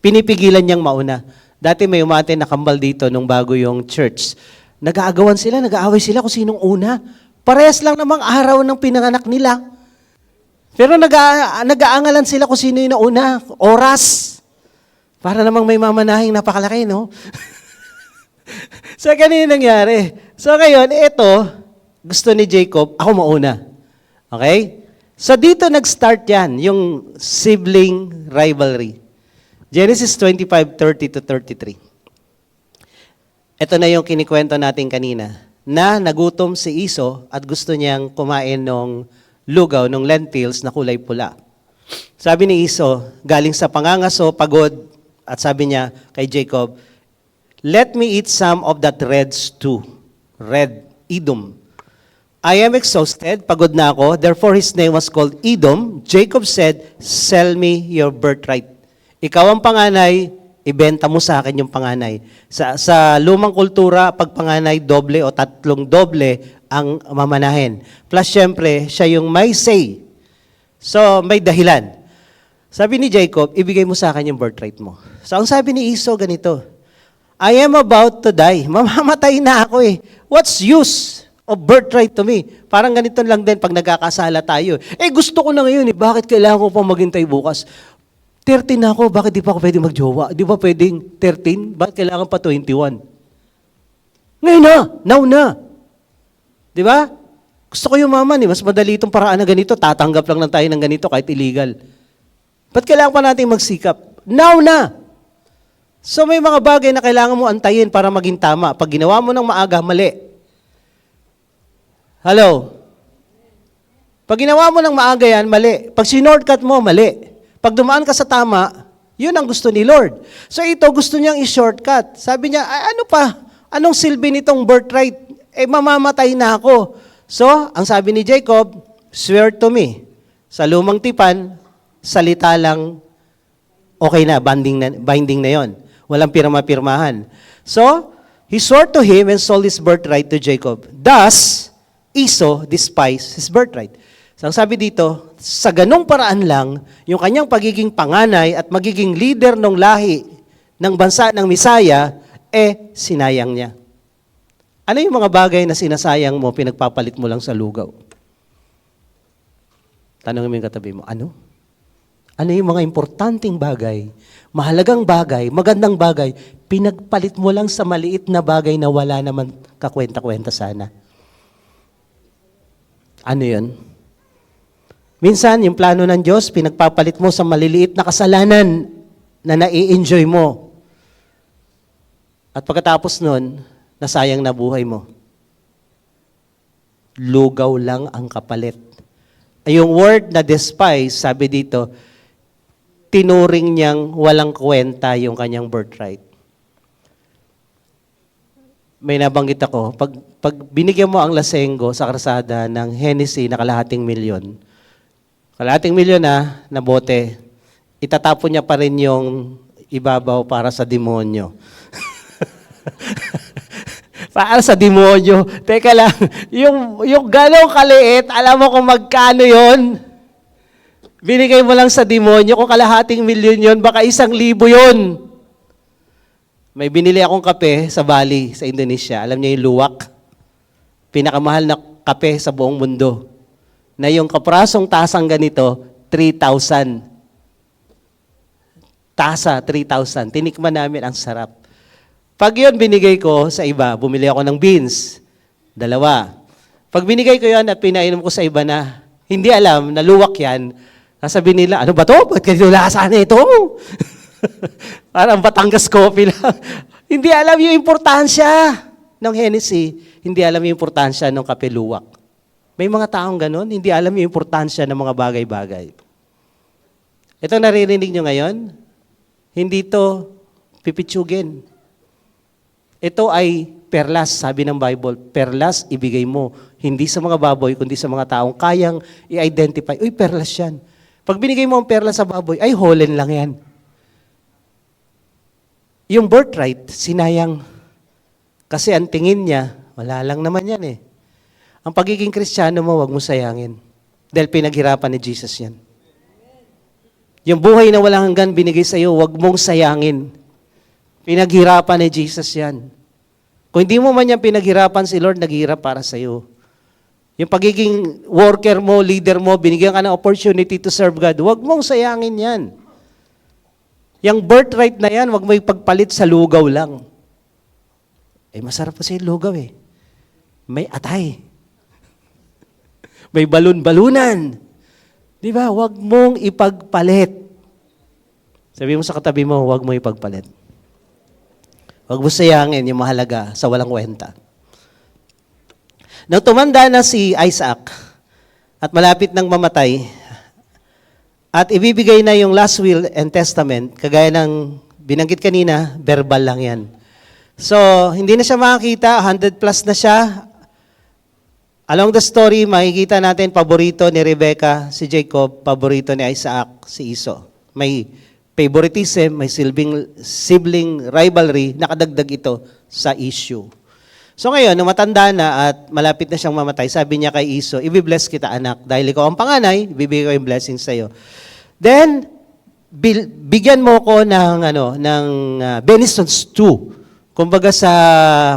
Pinipigilan niyang mauna. Dati may umate na kambal dito nung bago yung church. Nag-aagawan sila, nag-aaway sila kung sinong una. Parehas lang namang araw ng pinanganak nila. Pero nag-aangalan sila kung sino yung nauna. Oras. Para namang may mamanahing napakalaki, no? So, ganun yung nangyari. So, ngayon, ito, gusto ni Jacob, ako mauna. Okay? So, dito nag-start yan, yung sibling rivalry. Genesis 25:30-33. Ito na yung kinikwento natin kanina, na nagutom si Iso at gusto niyang kumain ng lugaw, ng lentils na kulay pula. Sabi ni Iso, galing sa pangangaso, pagod, at sabi niya kay Jacob, let me eat some of that red stew, red, Edom. I am exhausted, pagod na ako, therefore his name was called Edom. Jacob said, sell me your birthright. Ikaw ang panganay, ibenta mo sa akin yung panganay. Sa lumang kultura, pag panganay, doble o 3 doble ang mamanahin. Plus, syempre, siya yung may say. So, may dahilan. Sabi ni Jacob, ibigay mo sa akin yung birthright mo. So, ang sabi ni Esau, ganito, I am about to die. Mamamatay na ako eh. What's use of birthright to me? Parang ganito lang din pag nagkakasala tayo. Gusto ko na ngayon eh. Bakit kailangan ko pang maghintay bukas? 13 na ako, bakit di pa ako pwedeng magjowa? Di ba pwedeng 13? Bakit kailangan pa 21? Ngayon na, now na. Di ba? Gusto ko yumaman eh, mas madali itong paraan na ganito, tatanggap lang tayo ng ganito kahit illegal. Ba't kailangan pa natin magsikap? Now na! So may mga bagay na kailangan mo antayin para maging tama. Pag ginawa mo ng maaga, mali. Hello? Pag ginawa mo ng maaga yan, mali. Pag sinortcut mo, mali. Pag dumaan ka sa tama, yun ang gusto ni Lord. So ito, gusto niyang i-shortcut. Sabi niya, ay, ano pa? Anong silbi nitong birthright? Mamamatay na ako. So, ang sabi ni Jacob, swear to me. Sa lumang tipan, salita lang, okay na, binding na yon. Walang pirma-pirmahan. So, he swore to him and sold his birthright to Jacob. Thus, Esau despised his birthright. So, ang sabi dito, sa ganong paraan lang, yung kanyang pagiging panganay at magiging leader ng lahi ng bansa ng Misaya, sinayang niya. Ano yung mga bagay na sinasayang mo, pinagpapalit mo lang sa lugaw? Tanongin mo yung katabi mo, ano? Ano yung mga importanteng bagay, mahalagang bagay, magandang bagay, pinagpalit mo lang sa maliit na bagay na wala naman kakwenta-kwenta sana? Ano yun? Minsan, yung plano ng Diyos, pinagpapalit mo sa maliliit na kasalanan na nai-enjoy mo. At pagkatapos nun, nasayang na buhay mo. Lugaw lang ang kapalit. Ay, yung word na despise, sabi dito, tinuring niyang walang kwenta yung kanyang birthright. May nabanggit ako, pag binigyan mo ang lasenggo sa karsada ng Hennessy na kalahating milyon na bote, itatapon niya pa rin yung ibabaw para sa demonyo. Para sa demonyo. Teka lang, yung galong kaliit, alam mo kung magkano yon? Binigay mo lang sa demonyo, kung kalahating milyon yon, baka 1,000 yon. May binili akong kape sa Bali, sa Indonesia. Alam niyo yung luwak? Pinakamahal na kape sa buong mundo. Na yung kaprasong tasang ganito, 3,000. Tasa, 3,000. Tinikman namin, ang sarap. Pag yun binigay ko sa iba, bumili ako ng beans. 2. Pag binigay ko yan at pinainom ko sa iba na hindi alam, na luwak yan, sasabihin nila, ano ba to? Ba't ganito lasa na ito? Parang Batangas coffee lang. Hindi alam yung importansya ng Hennessy. Hindi alam yung importansya ng kape luwak. May mga taong ganun, hindi alam yung importansya ng mga bagay-bagay. Ito naririnig nyo ngayon, hindi to pipitsugin. Ito ay perlas, sabi ng Bible. Perlas, ibigay mo. Hindi sa mga baboy, kundi sa mga taong kayang i-identify. Uy, perlas yan. Pag binigay mo ang perlas sa baboy, ay, holen lang yan. Yung birthright, sinayang. Kasi ang tingin niya, wala lang naman yan eh. Ang pagiging Kristiyano mo, wag mo sayangin. Dahil pinaghirapan ni Jesus yan. Yung buhay na walang hanggan binigay sa iyo, wag mong sayangin. Pinaghirapan ni Jesus yan. Kung hindi mo man yan pinaghirapan, si Lord naghihirap para sa iyo. Yung pagiging worker mo, leader mo, binigyan ka ng opportunity to serve God, wag mong sayangin yan. Yung birthright na yan, wag mo ipagpalit sa lugaw lang. Masarap pa yung lugaw eh. May atay. May balon-balunan. Di ba? Huwag mong ipagpalit. Sabi mo sa katabi mo, huwag mo ipagpalit. Huwag mo sayangin yung mahalaga sa walang kwenta. Nang tumanda na si Isaac at malapit nang mamatay, at ibibigay na yung last will and testament, kagaya ng binanggit kanina, verbal lang yan. So, hindi na siya makakita, 100 plus na siya. Along the story, makikita natin paborito ni Rebecca, si Jacob, paborito ni Isaac, si Esau. May favoritism, may sibling rivalry, nakadagdag ito sa issue. So ngayon, nung matanda na at malapit na siyang mamatay, sabi niya kay Esau, "I-bless kita anak, dahil ikaw ang panganay, ibibigay ko yung blessing sa iyo. Then, bigyan mo ko ng venison stew. Kumbaga sa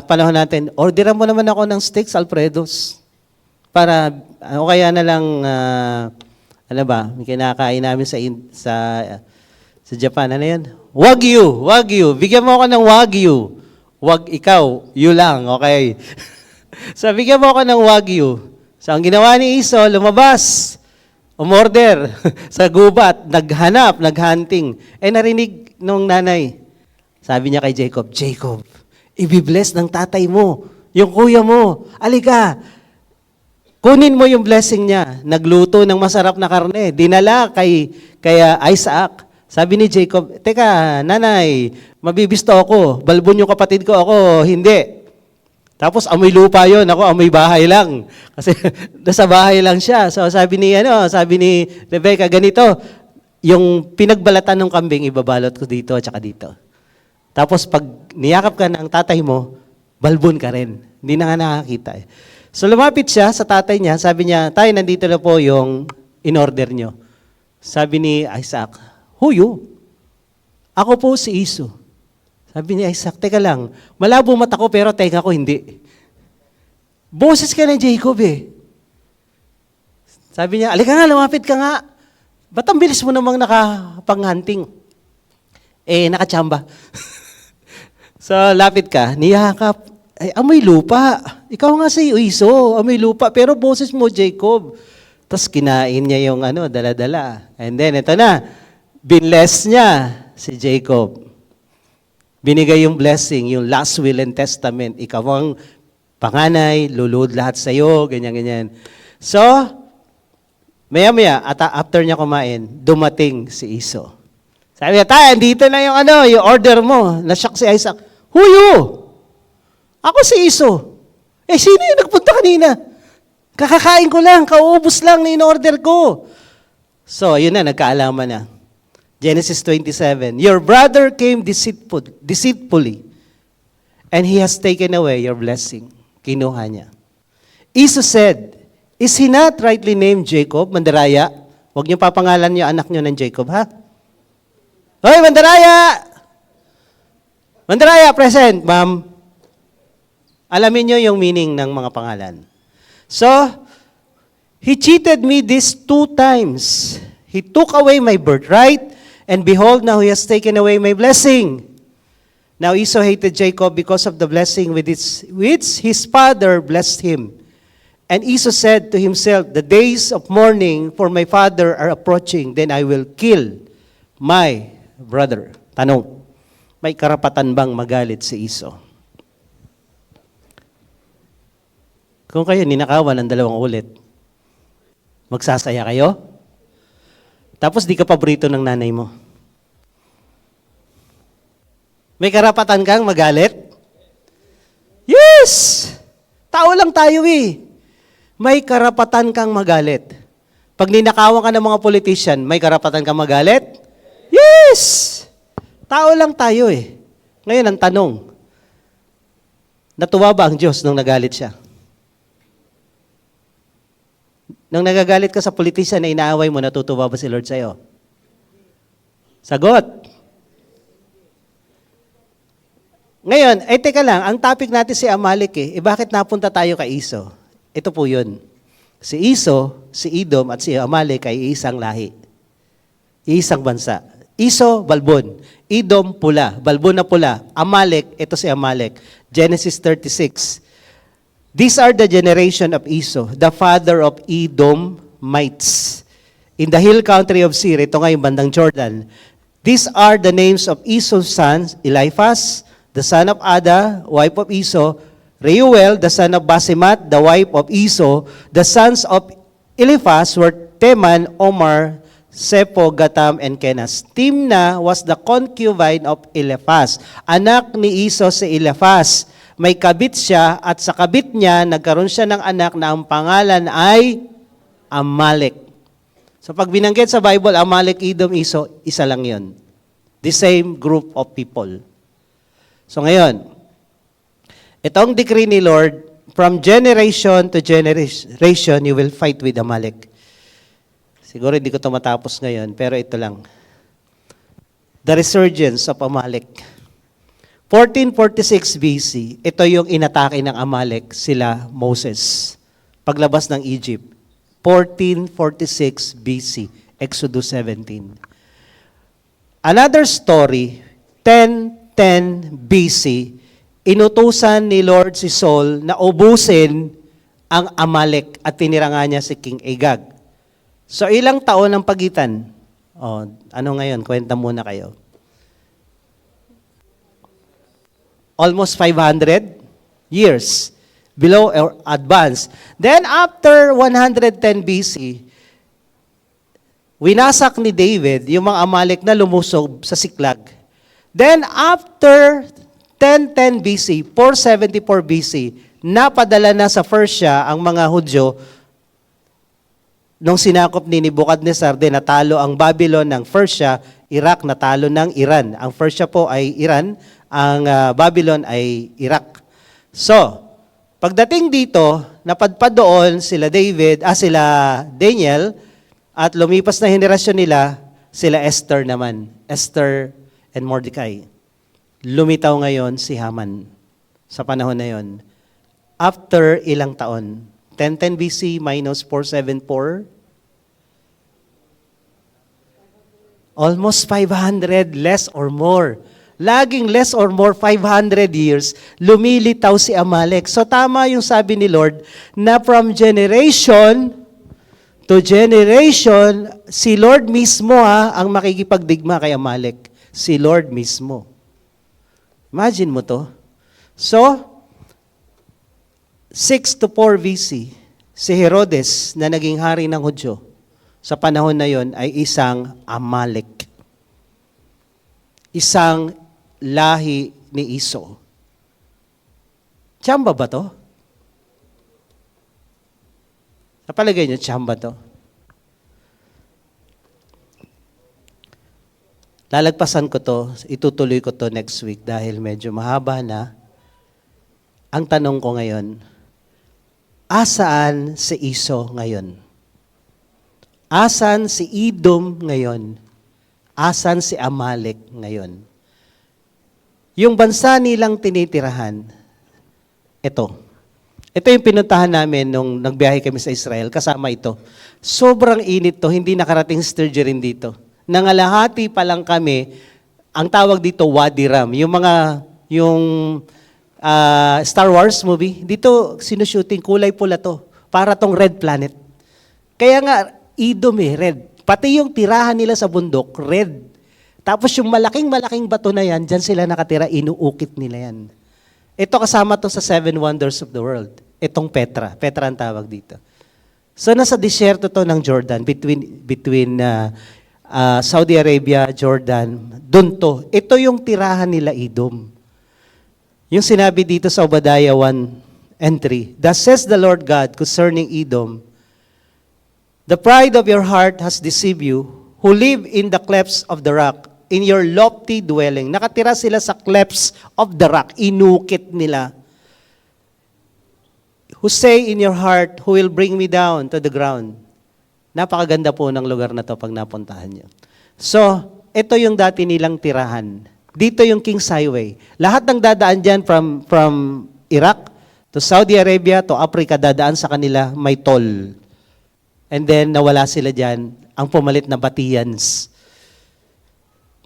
panahon natin, orderan mo naman ako ng steaks Alfredos. Para, o kaya na lang, may kinakain namin sa Japan. Ano yan? Wagyu. Bigyan mo ako ng wagyu. Wag ikaw, you lang, okay? So, bigyan mo ako ng wagyu. So, ang ginawa ni Esau, lumabas, umorder sa gubat, naghunting. Narinig nung nanay. Sabi niya kay Jacob, Jacob, i-bless ng tatay mo, yung kuya mo. Alika, Kunin mo yung blessing niya. Nagluto ng masarap na karne. Dinala kay Isaac. Sabi ni Jacob, teka, nanay, mabibisto ako. Balbon yung kapatid ko, ako, hindi. Tapos amoy lupa yon, ako amoy bahay lang. Kasi nasa bahay lang siya. So sabi ni Rebecca, ganito, yung pinagbalatan ng kambing, ibabalot ko dito at saka dito. Tapos pag niyakap ka ng tatay mo, balbon ka rin. Hindi na nga nakakita eh. So lumapit siya sa tatay niya, sabi niya, tay, nandito na po yung in-order nyo. Sabi ni Isaac, who you? Ako po si Iso. Sabi ni Isaac, teka lang, malabo mata ko pero tenga ko hindi. Boses ka ng Jacob eh. Sabi niya, alika nga, lumapit ka nga. Ba't ang bilis mo namang nakapang-hunting? Nakachamba. So, lapit ka, niyakap. Ay, amoy lupa. Ikaw nga si Iso, amoy lupa. Pero boses mo, Jacob. Tapos kinain niya yung dala-dala. And then, ito na, binless niya si Jacob. Binigay yung blessing, yung last will and testament. Ikaw ang panganay, lulud lahat sa'yo, ganyan-ganyan. So, maya-maya, after niya kumain, dumating si Iso. Sabi niya, tay, andito na yung order mo. Nashock si Isaac. Who you? Ako si Iso. Sino yung nagpunta kanina? Kakakain ko lang, kauubos lang na in-order ko. So, yun na, nagkaalaman na. Genesis 27, your brother came deceitfully, and he has taken away your blessing. Kinuha niya. Esau said, is he not rightly named Jacob, Mandaraya? Huwag niyo papangalan niyo anak niyo ng Jacob, ha? Hoy, Mandaraya! Mandaraya, present, ma'am. Alamin niyo yung meaning ng mga pangalan. So, he cheated me these 2 times. He took away my birthright, and behold, now he has taken away my blessing. Now Esau hated Jacob because of the blessing which his father blessed him. And Esau said to himself, the days of mourning for my father are approaching, then I will kill my brother. Tanong, may karapatan bang magalit si Esau? Kung kayo ninakawan ng 2 ulit, magsasaya kayo? Tapos di ka paborito ng nanay mo. May karapatan kang magalit? Yes! Tao lang tayo eh. May karapatan kang magalit. Pag ninakawan ka ng mga politician, may karapatan kang magalit? Yes! Tao lang tayo eh. Ngayon ang tanong, natuwa ba ang Diyos nung nagalit siya? Nang nagagalit ka sa politician na inaaway mo, natutuwa ba si Lord sa'yo? Sagot. Ngayon, teka lang, ang topic natin si Amalek bakit napunta tayo kay Esau? Ito po yun. Si Esau, si Edom, at si Amalek ay isang lahi. Isang bansa. Esau, balbon. Edom, pula. Balbon na pula. Amalek, ito si Amalek. Genesis 36. These are the generation of Esau, the father of Edomites. In the hill country of Seir, ito nga yung bandang Jordan. These are the names of Esau's sons, Eliphaz, the son of Ada, wife of Esau, Reuel, the son of Basemat, the wife of Esau. The sons of Eliphaz were Teman, Omar, Sepho, Gatam, and Kenas. Timna was the concubine of Eliphaz. Anak ni Esau si Eliphaz. May kabit siya at sa kabit niya, nagkaroon siya ng anak na ang pangalan ay Amalek. So pag binanggit sa Bible, Amalek, Edom, Esau, isa lang yon. The same group of people. So ngayon, itong decree ni Lord, from generation to generation, you will fight with Amalek. Siguro hindi ko ito matapos ngayon, pero ito lang. The resurgence of Amalek. 1446 BC, ito yung inatake ng Amalek, sila Moses. Paglabas ng Egypt. 1446 BC, Exodus 17. Another story, 1010 BC, inutusan ni Lord si Saul na ubusin ang Amalek at tiniranga niya si King Agag. So ilang taon ang pagitan? Ano ngayon? Kwenta muna kayo. Almost 500 years. below or advanced. Then after 110 BC, winasak ni David yung mga Amalek na lumusob sa Siklag. Then after 1010 BC, 474 BC, napadala na sa Persia ang mga Hudyo nung sinakop ni Nebuchadnezzar, din natalo ang Babylon ng Persia, Iraq natalo ng Iran. Ang Persia po ay Iran, ang Babylon ay Iraq. So, pagdating dito, napadpad doon sila sila Daniel, at lumipas na henerasyon nila, sila Esther naman. Esther and Mordecai. Lumitaw ngayon si Haman sa panahon na yon. After ilang taon? 1010 BC minus 474? Almost 500, less or more. Laging less or more 500 years, lumilitaw si Amalek. So tama yung sabi ni Lord na from generation to generation, si Lord mismo ang makikipagdigma kay Amalek. Si Lord mismo. Imagine mo to. So, 6 to 4 BC, si Herodes na naging hari ng Hudyo, sa panahon na yon ay isang Amalek. Isang lahi ni Iso. Tsamba ba to? Napalagay niyo, tsamba to? Lalagpasan ko to, itutuloy ko to next week dahil medyo mahaba na. Ang tanong ko ngayon, asaan si Iso ngayon? Asan si Edom ngayon? Asan si Amalek ngayon? Yung bansa nilang tinitirahan, ito. Ito yung pinuntahan namin nung nagbiyahe kami sa Israel, kasama ito. Sobrang init to, hindi nakarating Sturgeon dito. Nangalahati pa lang kami, ang tawag dito Wadi Ram. Yung Star Wars movie, dito sinushooting, kulay pula to. Para tong Red Planet. Kaya nga, Edom red. Pati yung tirahan nila sa bundok, red. Tapos yung malaking bato na yan, dyan sila nakatira, inuukit nila yan. Ito kasama to sa 7 wonders of the world. Itong Petra. Petra ang tawag dito. So nasa disyerto to ng Jordan, between Saudi Arabia, Jordan, dun to. Ito yung tirahan nila Edom. Yung sinabi dito sa Obadiah 1 and 3, Thus says the Lord God concerning Edom, The pride of your heart has deceived you, who live in the clefts of the rock, in your lofty dwelling. Nakatira sila sa clefts of the rock, inukit nila. Who say in your heart, who will bring me down to the ground? Napakaganda po ng lugar na to pag napuntahan nyo. So, ito yung dati nilang tirahan. Dito yung King's Highway. Lahat ng dadaan dyan from Iraq to Saudi Arabia to Africa, dadaan sa kanila, may toll. And then, nawala sila dyan, ang pumalit na Batians.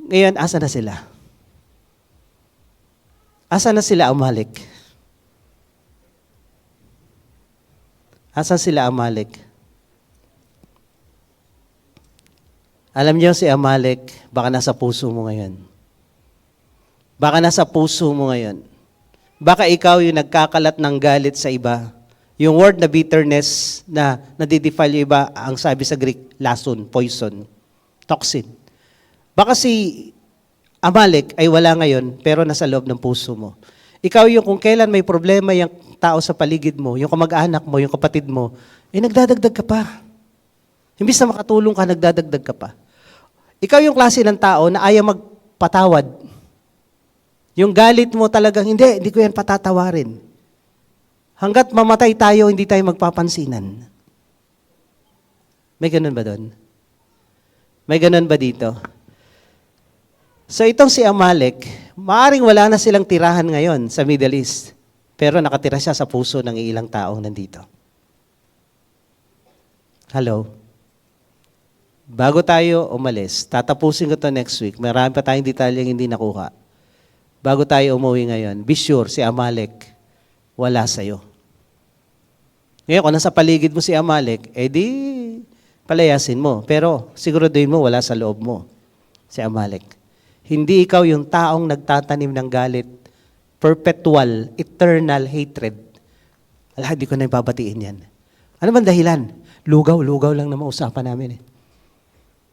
Ngayon, asa na sila? Asa na sila, Amalek? Asa sila, Amalek? Alam niyo si Amalek, baka nasa puso mo ngayon. Baka nasa puso mo ngayon. Baka ikaw yung nagkakalat ng galit sa iba. Yung word na bitterness na nadidefile yung iba, ang sabi sa Greek, lason, poison, toxin. Baka si Amalek ay wala ngayon, pero nasa loob ng puso mo. Ikaw yung kung kailan may problema yung tao sa paligid mo, yung kamag-anak mo, yung kapatid mo, nagdadagdag ka pa. Imbis na makatulong ka, nagdadagdag ka pa. Ikaw yung klase ng tao na ayaw magpatawad. Yung galit mo talagang, hindi ko yan patatawarin. Hanggat mamatay tayo, hindi tayo magpapansinan. May ganun ba doon? May ganun ba dito? So itong si Amalek, maaring wala na silang tirahan ngayon sa Middle East, pero nakatira siya sa puso ng ilang taong nandito. Hello? Bago tayo umalis, tatapusin ko to next week. Marami pa tayong detalyeng hindi nakuha. Bago tayo umuwi ngayon, be sure si Amalek, wala sa'yo. Ngayon, kung nasa paligid mo si Amalek, di palayasin mo. Pero siguraduhin mo, wala sa loob mo si Amalek. Hindi ikaw yung taong nagtatanim ng galit, perpetual, eternal hatred. Ala, di ko na ibabatiin yan. Ano bang dahilan? Lugaw lang na mausapan namin eh.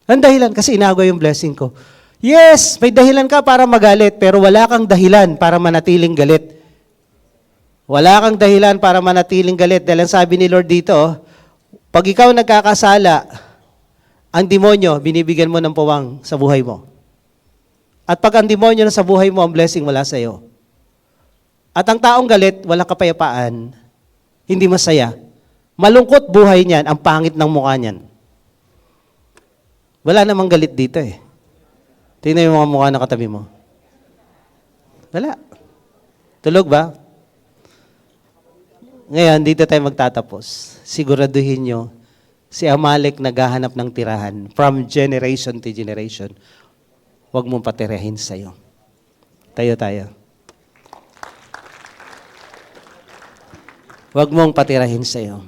Ang dahilan, kasi inagaw yung blessing ko. Yes, may dahilan ka para magalit, pero wala kang dahilan para manatiling galit. Wala kang dahilan para manatiling galit. Dahil ang sabi ni Lord dito, pag ikaw nagkakasala, ang demonyo, binibigyan mo ng puwang sa buhay mo. At pag ang demonyo na sa buhay mo, ang blessing wala sa iyo. At ang taong galit, walang kapayapaan, hindi masaya. Malungkot buhay niyan, ang pangit ng mukha niyan. Wala namang galit dito eh. Tingnan yung mga mukha na katabi mo. Wala. Tulog ba? Ngayon, dito tayo magtatapos. Siguraduhin nyo, si Amalek naghahanap ng tirahan from generation to generation. Huwag mong patirahin sa'yo. Tayo. Huwag mong patirahin sa'yo.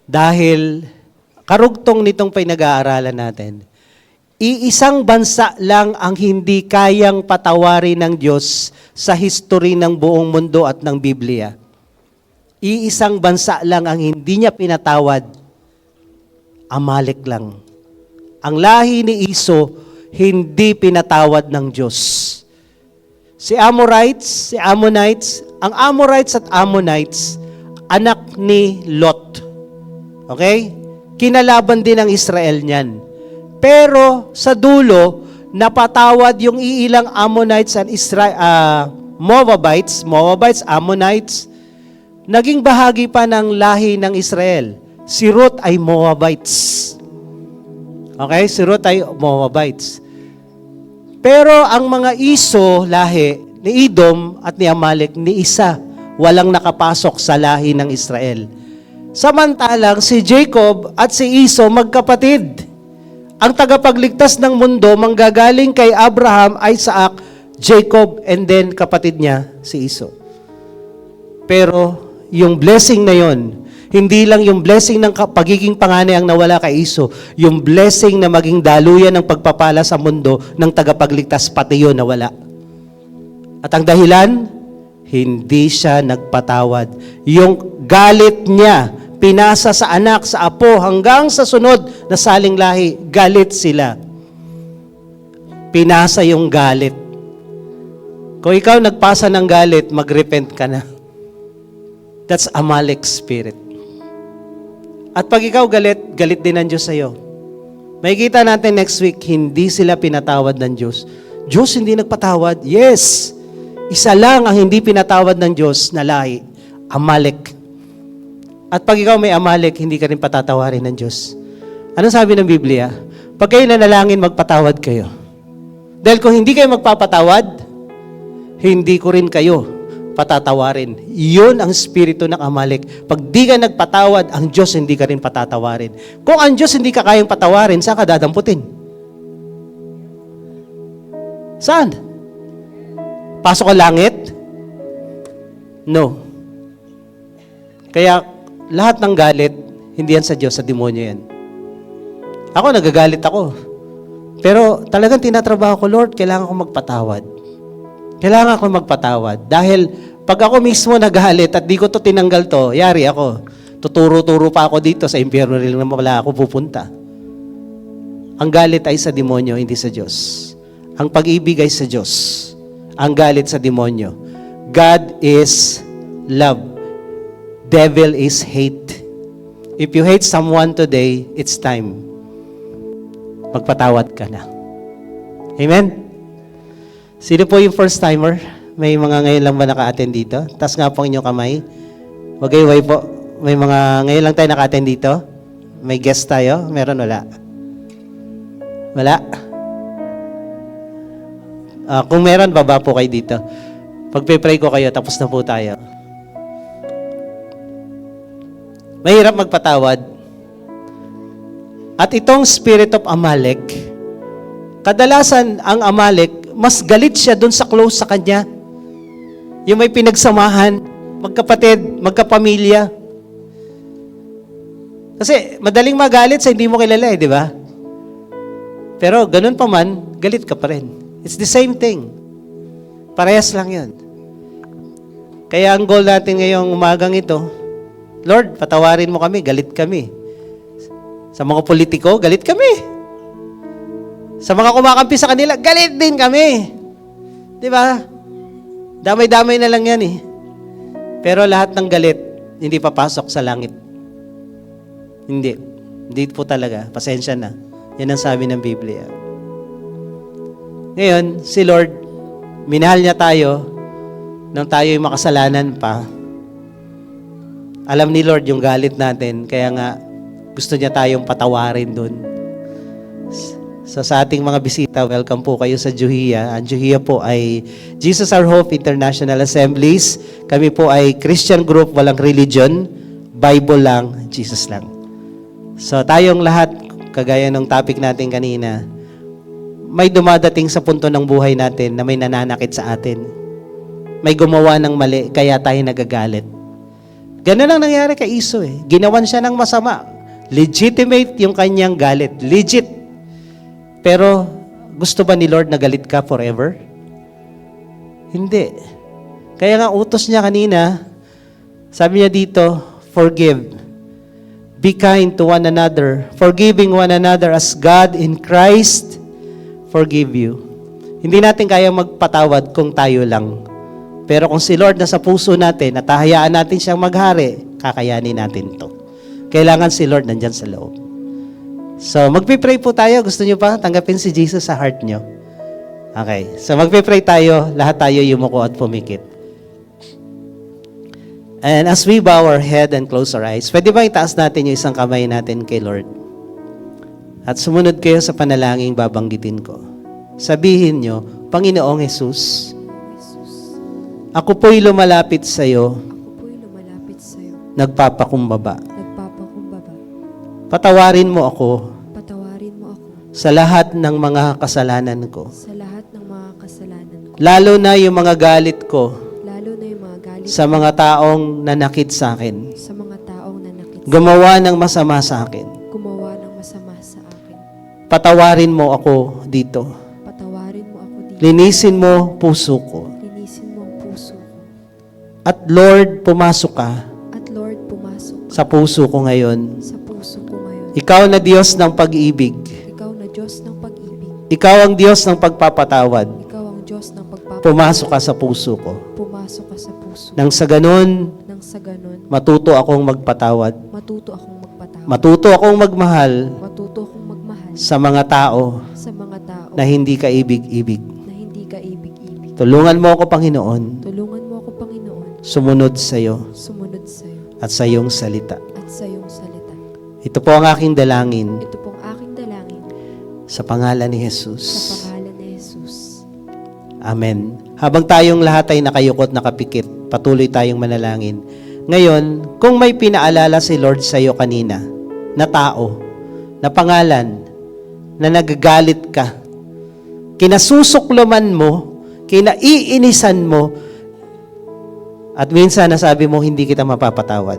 Dahil karugtong nitong pinag-aaralan natin, iisang bansa lang ang hindi kayang patawarin ng Diyos sa history ng buong mundo at ng Biblia. Iisang bansa lang ang hindi niya pinatawad, Amalek lang. Ang lahi ni Iso, hindi pinatawad ng Diyos. Si Amorites, si Ammonites, ang Amorites at Ammonites, anak ni Lot. Okay? Kinalaban din ng Israel niyan. Pero sa dulo, napatawad yung iilang Ammonites and Moabites, Ammonites, naging bahagi pa ng lahi ng Israel. Si Ruth ay Moabites. Okay? Si Ruth ay Moabites. Pero ang mga Iso, lahi, ni Edom at ni Amalek, ni isa, walang nakapasok sa lahi ng Israel. Samantalang si Jacob at si Iso magkapatid. Ang tagapagligtas ng mundo manggagaling kay Abraham, Isaac, Jacob, and then kapatid niya, si Iso. Pero yung blessing na yon, hindi lang yung blessing ng pagiging panganay ang nawala kay Iso, yung blessing na maging daluyan ng pagpapala sa mundo ng tagapagligtas, pati yun nawala. At ang dahilan, hindi siya nagpatawad. Yung galit niya, pinasa sa anak, sa apo, hanggang sa sunod na saling lahi, galit sila. Pinasa yung galit. Kung ikaw nagpasa ng galit, mag-repent ka na. That's Amalek spirit. At pag ikaw galit, galit din ng Diyos sa'yo. Makikita natin next week, hindi sila pinatawad ng Diyos. Diyos hindi nagpatawad. Yes! Isa lang ang hindi pinatawad ng Diyos na lahi, Amalek. At pag ikaw may Amalek, hindi ka rin patatawarin ng Diyos. Anong sabi ng Biblia? Pag kayo nanalangin, magpatawad kayo. Dahil kung hindi kayo magpapatawad, hindi ko rin kayo patatawarin. Iyon ang spirito ng Amalek. Pag di ka nagpatawad, ang Diyos hindi ka rin patatawarin. Kung ang Diyos hindi ka kayang patawarin, saan ka dadamputin? Saan? Pasok ka langit? No. Kaya lahat ng galit, hindi yan sa Diyos, sa demonyo yan. Ako, nagagalit ako. Pero talagang tinatrabaho ko, Lord, kailangan ko magpatawad. Kailangan ko magpatawad. Dahil pag ako mismo nagalit at di ko to tinanggal to, yari ako. Tuturo-turo pa ako dito sa impyerno rin na wala ako pupunta. Ang galit ay sa demonyo, hindi sa Diyos. Ang pag-ibig ay sa Diyos. Ang galit sa demonyo. God is love. Devil is hate. If you hate someone today, it's time. Magpatawad ka na. Amen? Sino po yung first timer? May mga ngayon lang ba naka-attend dito? Taas nga po ang inyong kamay. Wag-iway po. May mga ngayon lang tayo naka-attend dito? May guest tayo? Meron? Wala? Wala? Kung meron, baba po kayo dito. Pagpe-pray ko kayo, tapos na po tayo. Mahirap magpatawad. At itong spirit of Amalek, kadalasan ang Amalek, mas galit siya dun sa close sa kanya. Yung may pinagsamahan, magkapatid, magkapamilya. Kasi madaling magalit sa hindi mo kilala di ba? Pero ganun pa man, galit ka pa rin. It's the same thing. Parehas lang yun. Kaya ang goal natin ngayong umagang ito, Lord, patawarin mo kami, galit kami. Sa mga politiko, galit kami. Sa mga kumakampi sa kanila, galit din kami. Di ba? Damay-damay na lang yan eh. Pero lahat ng galit, hindi papasok sa langit. Hindi. Hindi po talaga. Pasensya na. Yan ang sabi ng Biblia. Ngayon, si Lord, minahal niya tayo nang tayo'y makasalanan pa. Alam ni Lord yung galit natin, kaya nga gusto niya tayong patawarin dun. So sa ating mga bisita, welcome po kayo sa Juhia. Ang Juhia po ay Jesus Our Hope International Assemblies. Kami po ay Christian group, walang religion, Bible lang, Jesus lang. So tayong lahat, kagaya ng topic natin kanina, may dumadating sa punto ng buhay natin na may nananakit sa atin. May gumawa ng mali, kaya tayo nagagalit. Ganun lang nangyari kay Iso eh. Ginawan siya ng masama. Legitimate yung kanyang galit. Legit. Pero, gusto ba ni Lord na galit ka forever? Hindi. Kaya nga utos niya kanina, sabi niya dito, forgive. Be kind to one another, forgiving one another as God in Christ forgive you. Hindi natin kaya magpatawad kung tayo lang. Pero kung si Lord nasa puso natin at hahayaan natin siyang maghari, kakayanin natin to. Kailangan si Lord nandyan sa loob. So, magpipray po tayo. Gusto niyo ba tanggapin si Jesus sa heart niyo? Okay. So, magpipray tayo. Lahat tayo yumuko at pumikit. And as we bow our head and close our eyes, pwede ba itaas natin yung isang kamay natin kay Lord? At sumunod kayo sa panalangin babanggitin ko. Sabihin niyo, Panginoong Jesus, ako po'y lumalapit sa iyo. Nagpapakumbaba. Patawarin mo ako. Sa lahat ng mga kasalanan ko. Lalo na yung mga galit ko. Sa mga taong nanakit sa akin. Gumawa ng masama sa akin. Patawarin mo ako dito. Linisin mo puso ko. At Lord, pumasok ka. Sa puso ko ngayon. Ikaw na Diyos ng pag-ibig. Ikaw ang Diyos ng pagpapatawad. Pumasok ka sa puso ko. Nang sa ganun, matuto akong magpatawad. Matuto akong magmahal sa mga tao na hindi ka ibig-ibig. Tulungan mo ako, Panginoon. Sumunod sa iyo. At sa iyong salita. Ito po ang aking dalangin. Sa pangalan ni Jesus. Amen. Habang tayong lahat ay nakayukot, nakapikit, patuloy tayong manalangin. Ngayon, kung may pinaalala si Lord sa iyo kanina, na tao, na pangalan, na nagagalit ka, kinasusukluman mo, kinaiinisan mo, at minsan nasabi mo, hindi kita mapapatawad.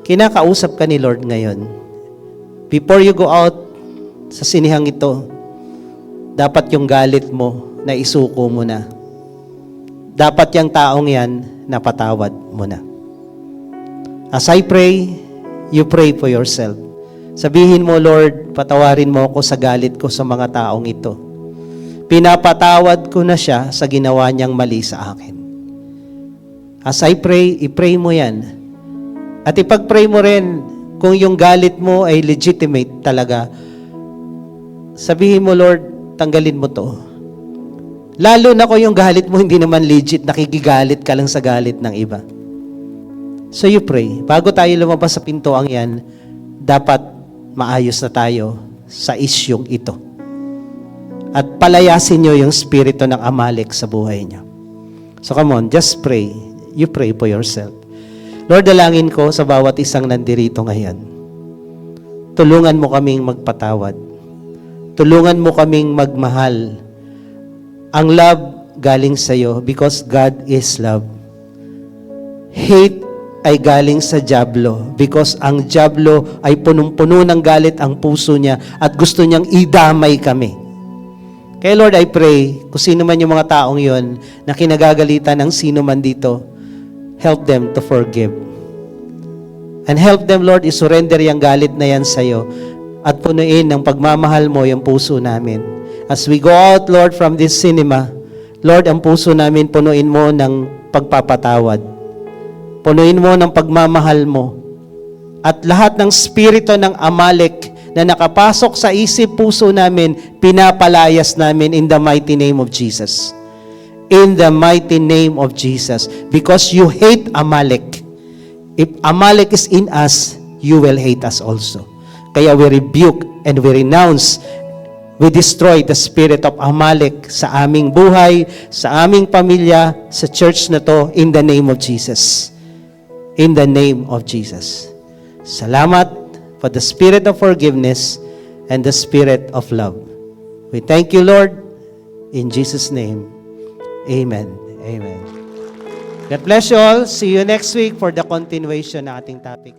Kinakausap ka ni Lord ngayon. Before you go out sa sinihang ito, dapat yung galit mo, na isuko mo na. Dapat yung taong yan, napatawad mo na. As I pray, you pray for yourself. Sabihin mo, Lord, patawarin mo ako sa galit ko sa mga taong ito. Pinapatawad ko na siya sa ginawa niyang mali sa akin. As I pray, i-pray mo yan. At ipag-pray mo rin kung yung galit mo ay legitimate talaga. Sabihin mo, Lord, tanggalin mo to. Lalo na kung yung galit mo hindi naman legit, nakikigalit ka lang sa galit ng iba. So you pray. Bago tayo lumabas sa pintuang yan, dapat maayos na tayo sa isyong ito. At palayasin nyo yung spirito ng Amalek sa buhay nyo. So come on, just pray. You pray for yourself. Lord, dalangin ko sa bawat isang nandirito ngayon. Tulungan mo kaming magpatawad. Tulungan mo kaming magmahal. Ang love galing sa iyo because God is love. Hate ay galing sa dyablo because ang dyablo ay punong-puno ng galit ang puso niya at gusto niyang idamay kami. Kaya Lord, I pray, kung sino man yung mga taong yon na kinagagalitan ng sino man dito, help them to forgive. And help them, Lord, isurrender yung galit na yan sa'yo at punuin ng pagmamahal mo yung puso namin. As we go out, Lord, from this cinema, Lord, ang puso namin punuin mo ng pagpapatawad. Punuin mo ng pagmamahal mo. At lahat ng spirito ng Amalek na nakapasok sa isip puso namin, pinapalayas namin in the mighty name of Jesus. In the mighty name of Jesus. Because you hate Amalek. If Amalek is in us, you will hate us also. Kaya we rebuke and we renounce, we destroy the spirit of Amalek sa aming buhay, sa aming pamilya, sa church na to, in the name of Jesus. In the name of Jesus. Salamat for the spirit of forgiveness and the spirit of love. We thank you, Lord, in Jesus' name. Amen. Amen. God bless you all. See you next week for the continuation ng ating topic.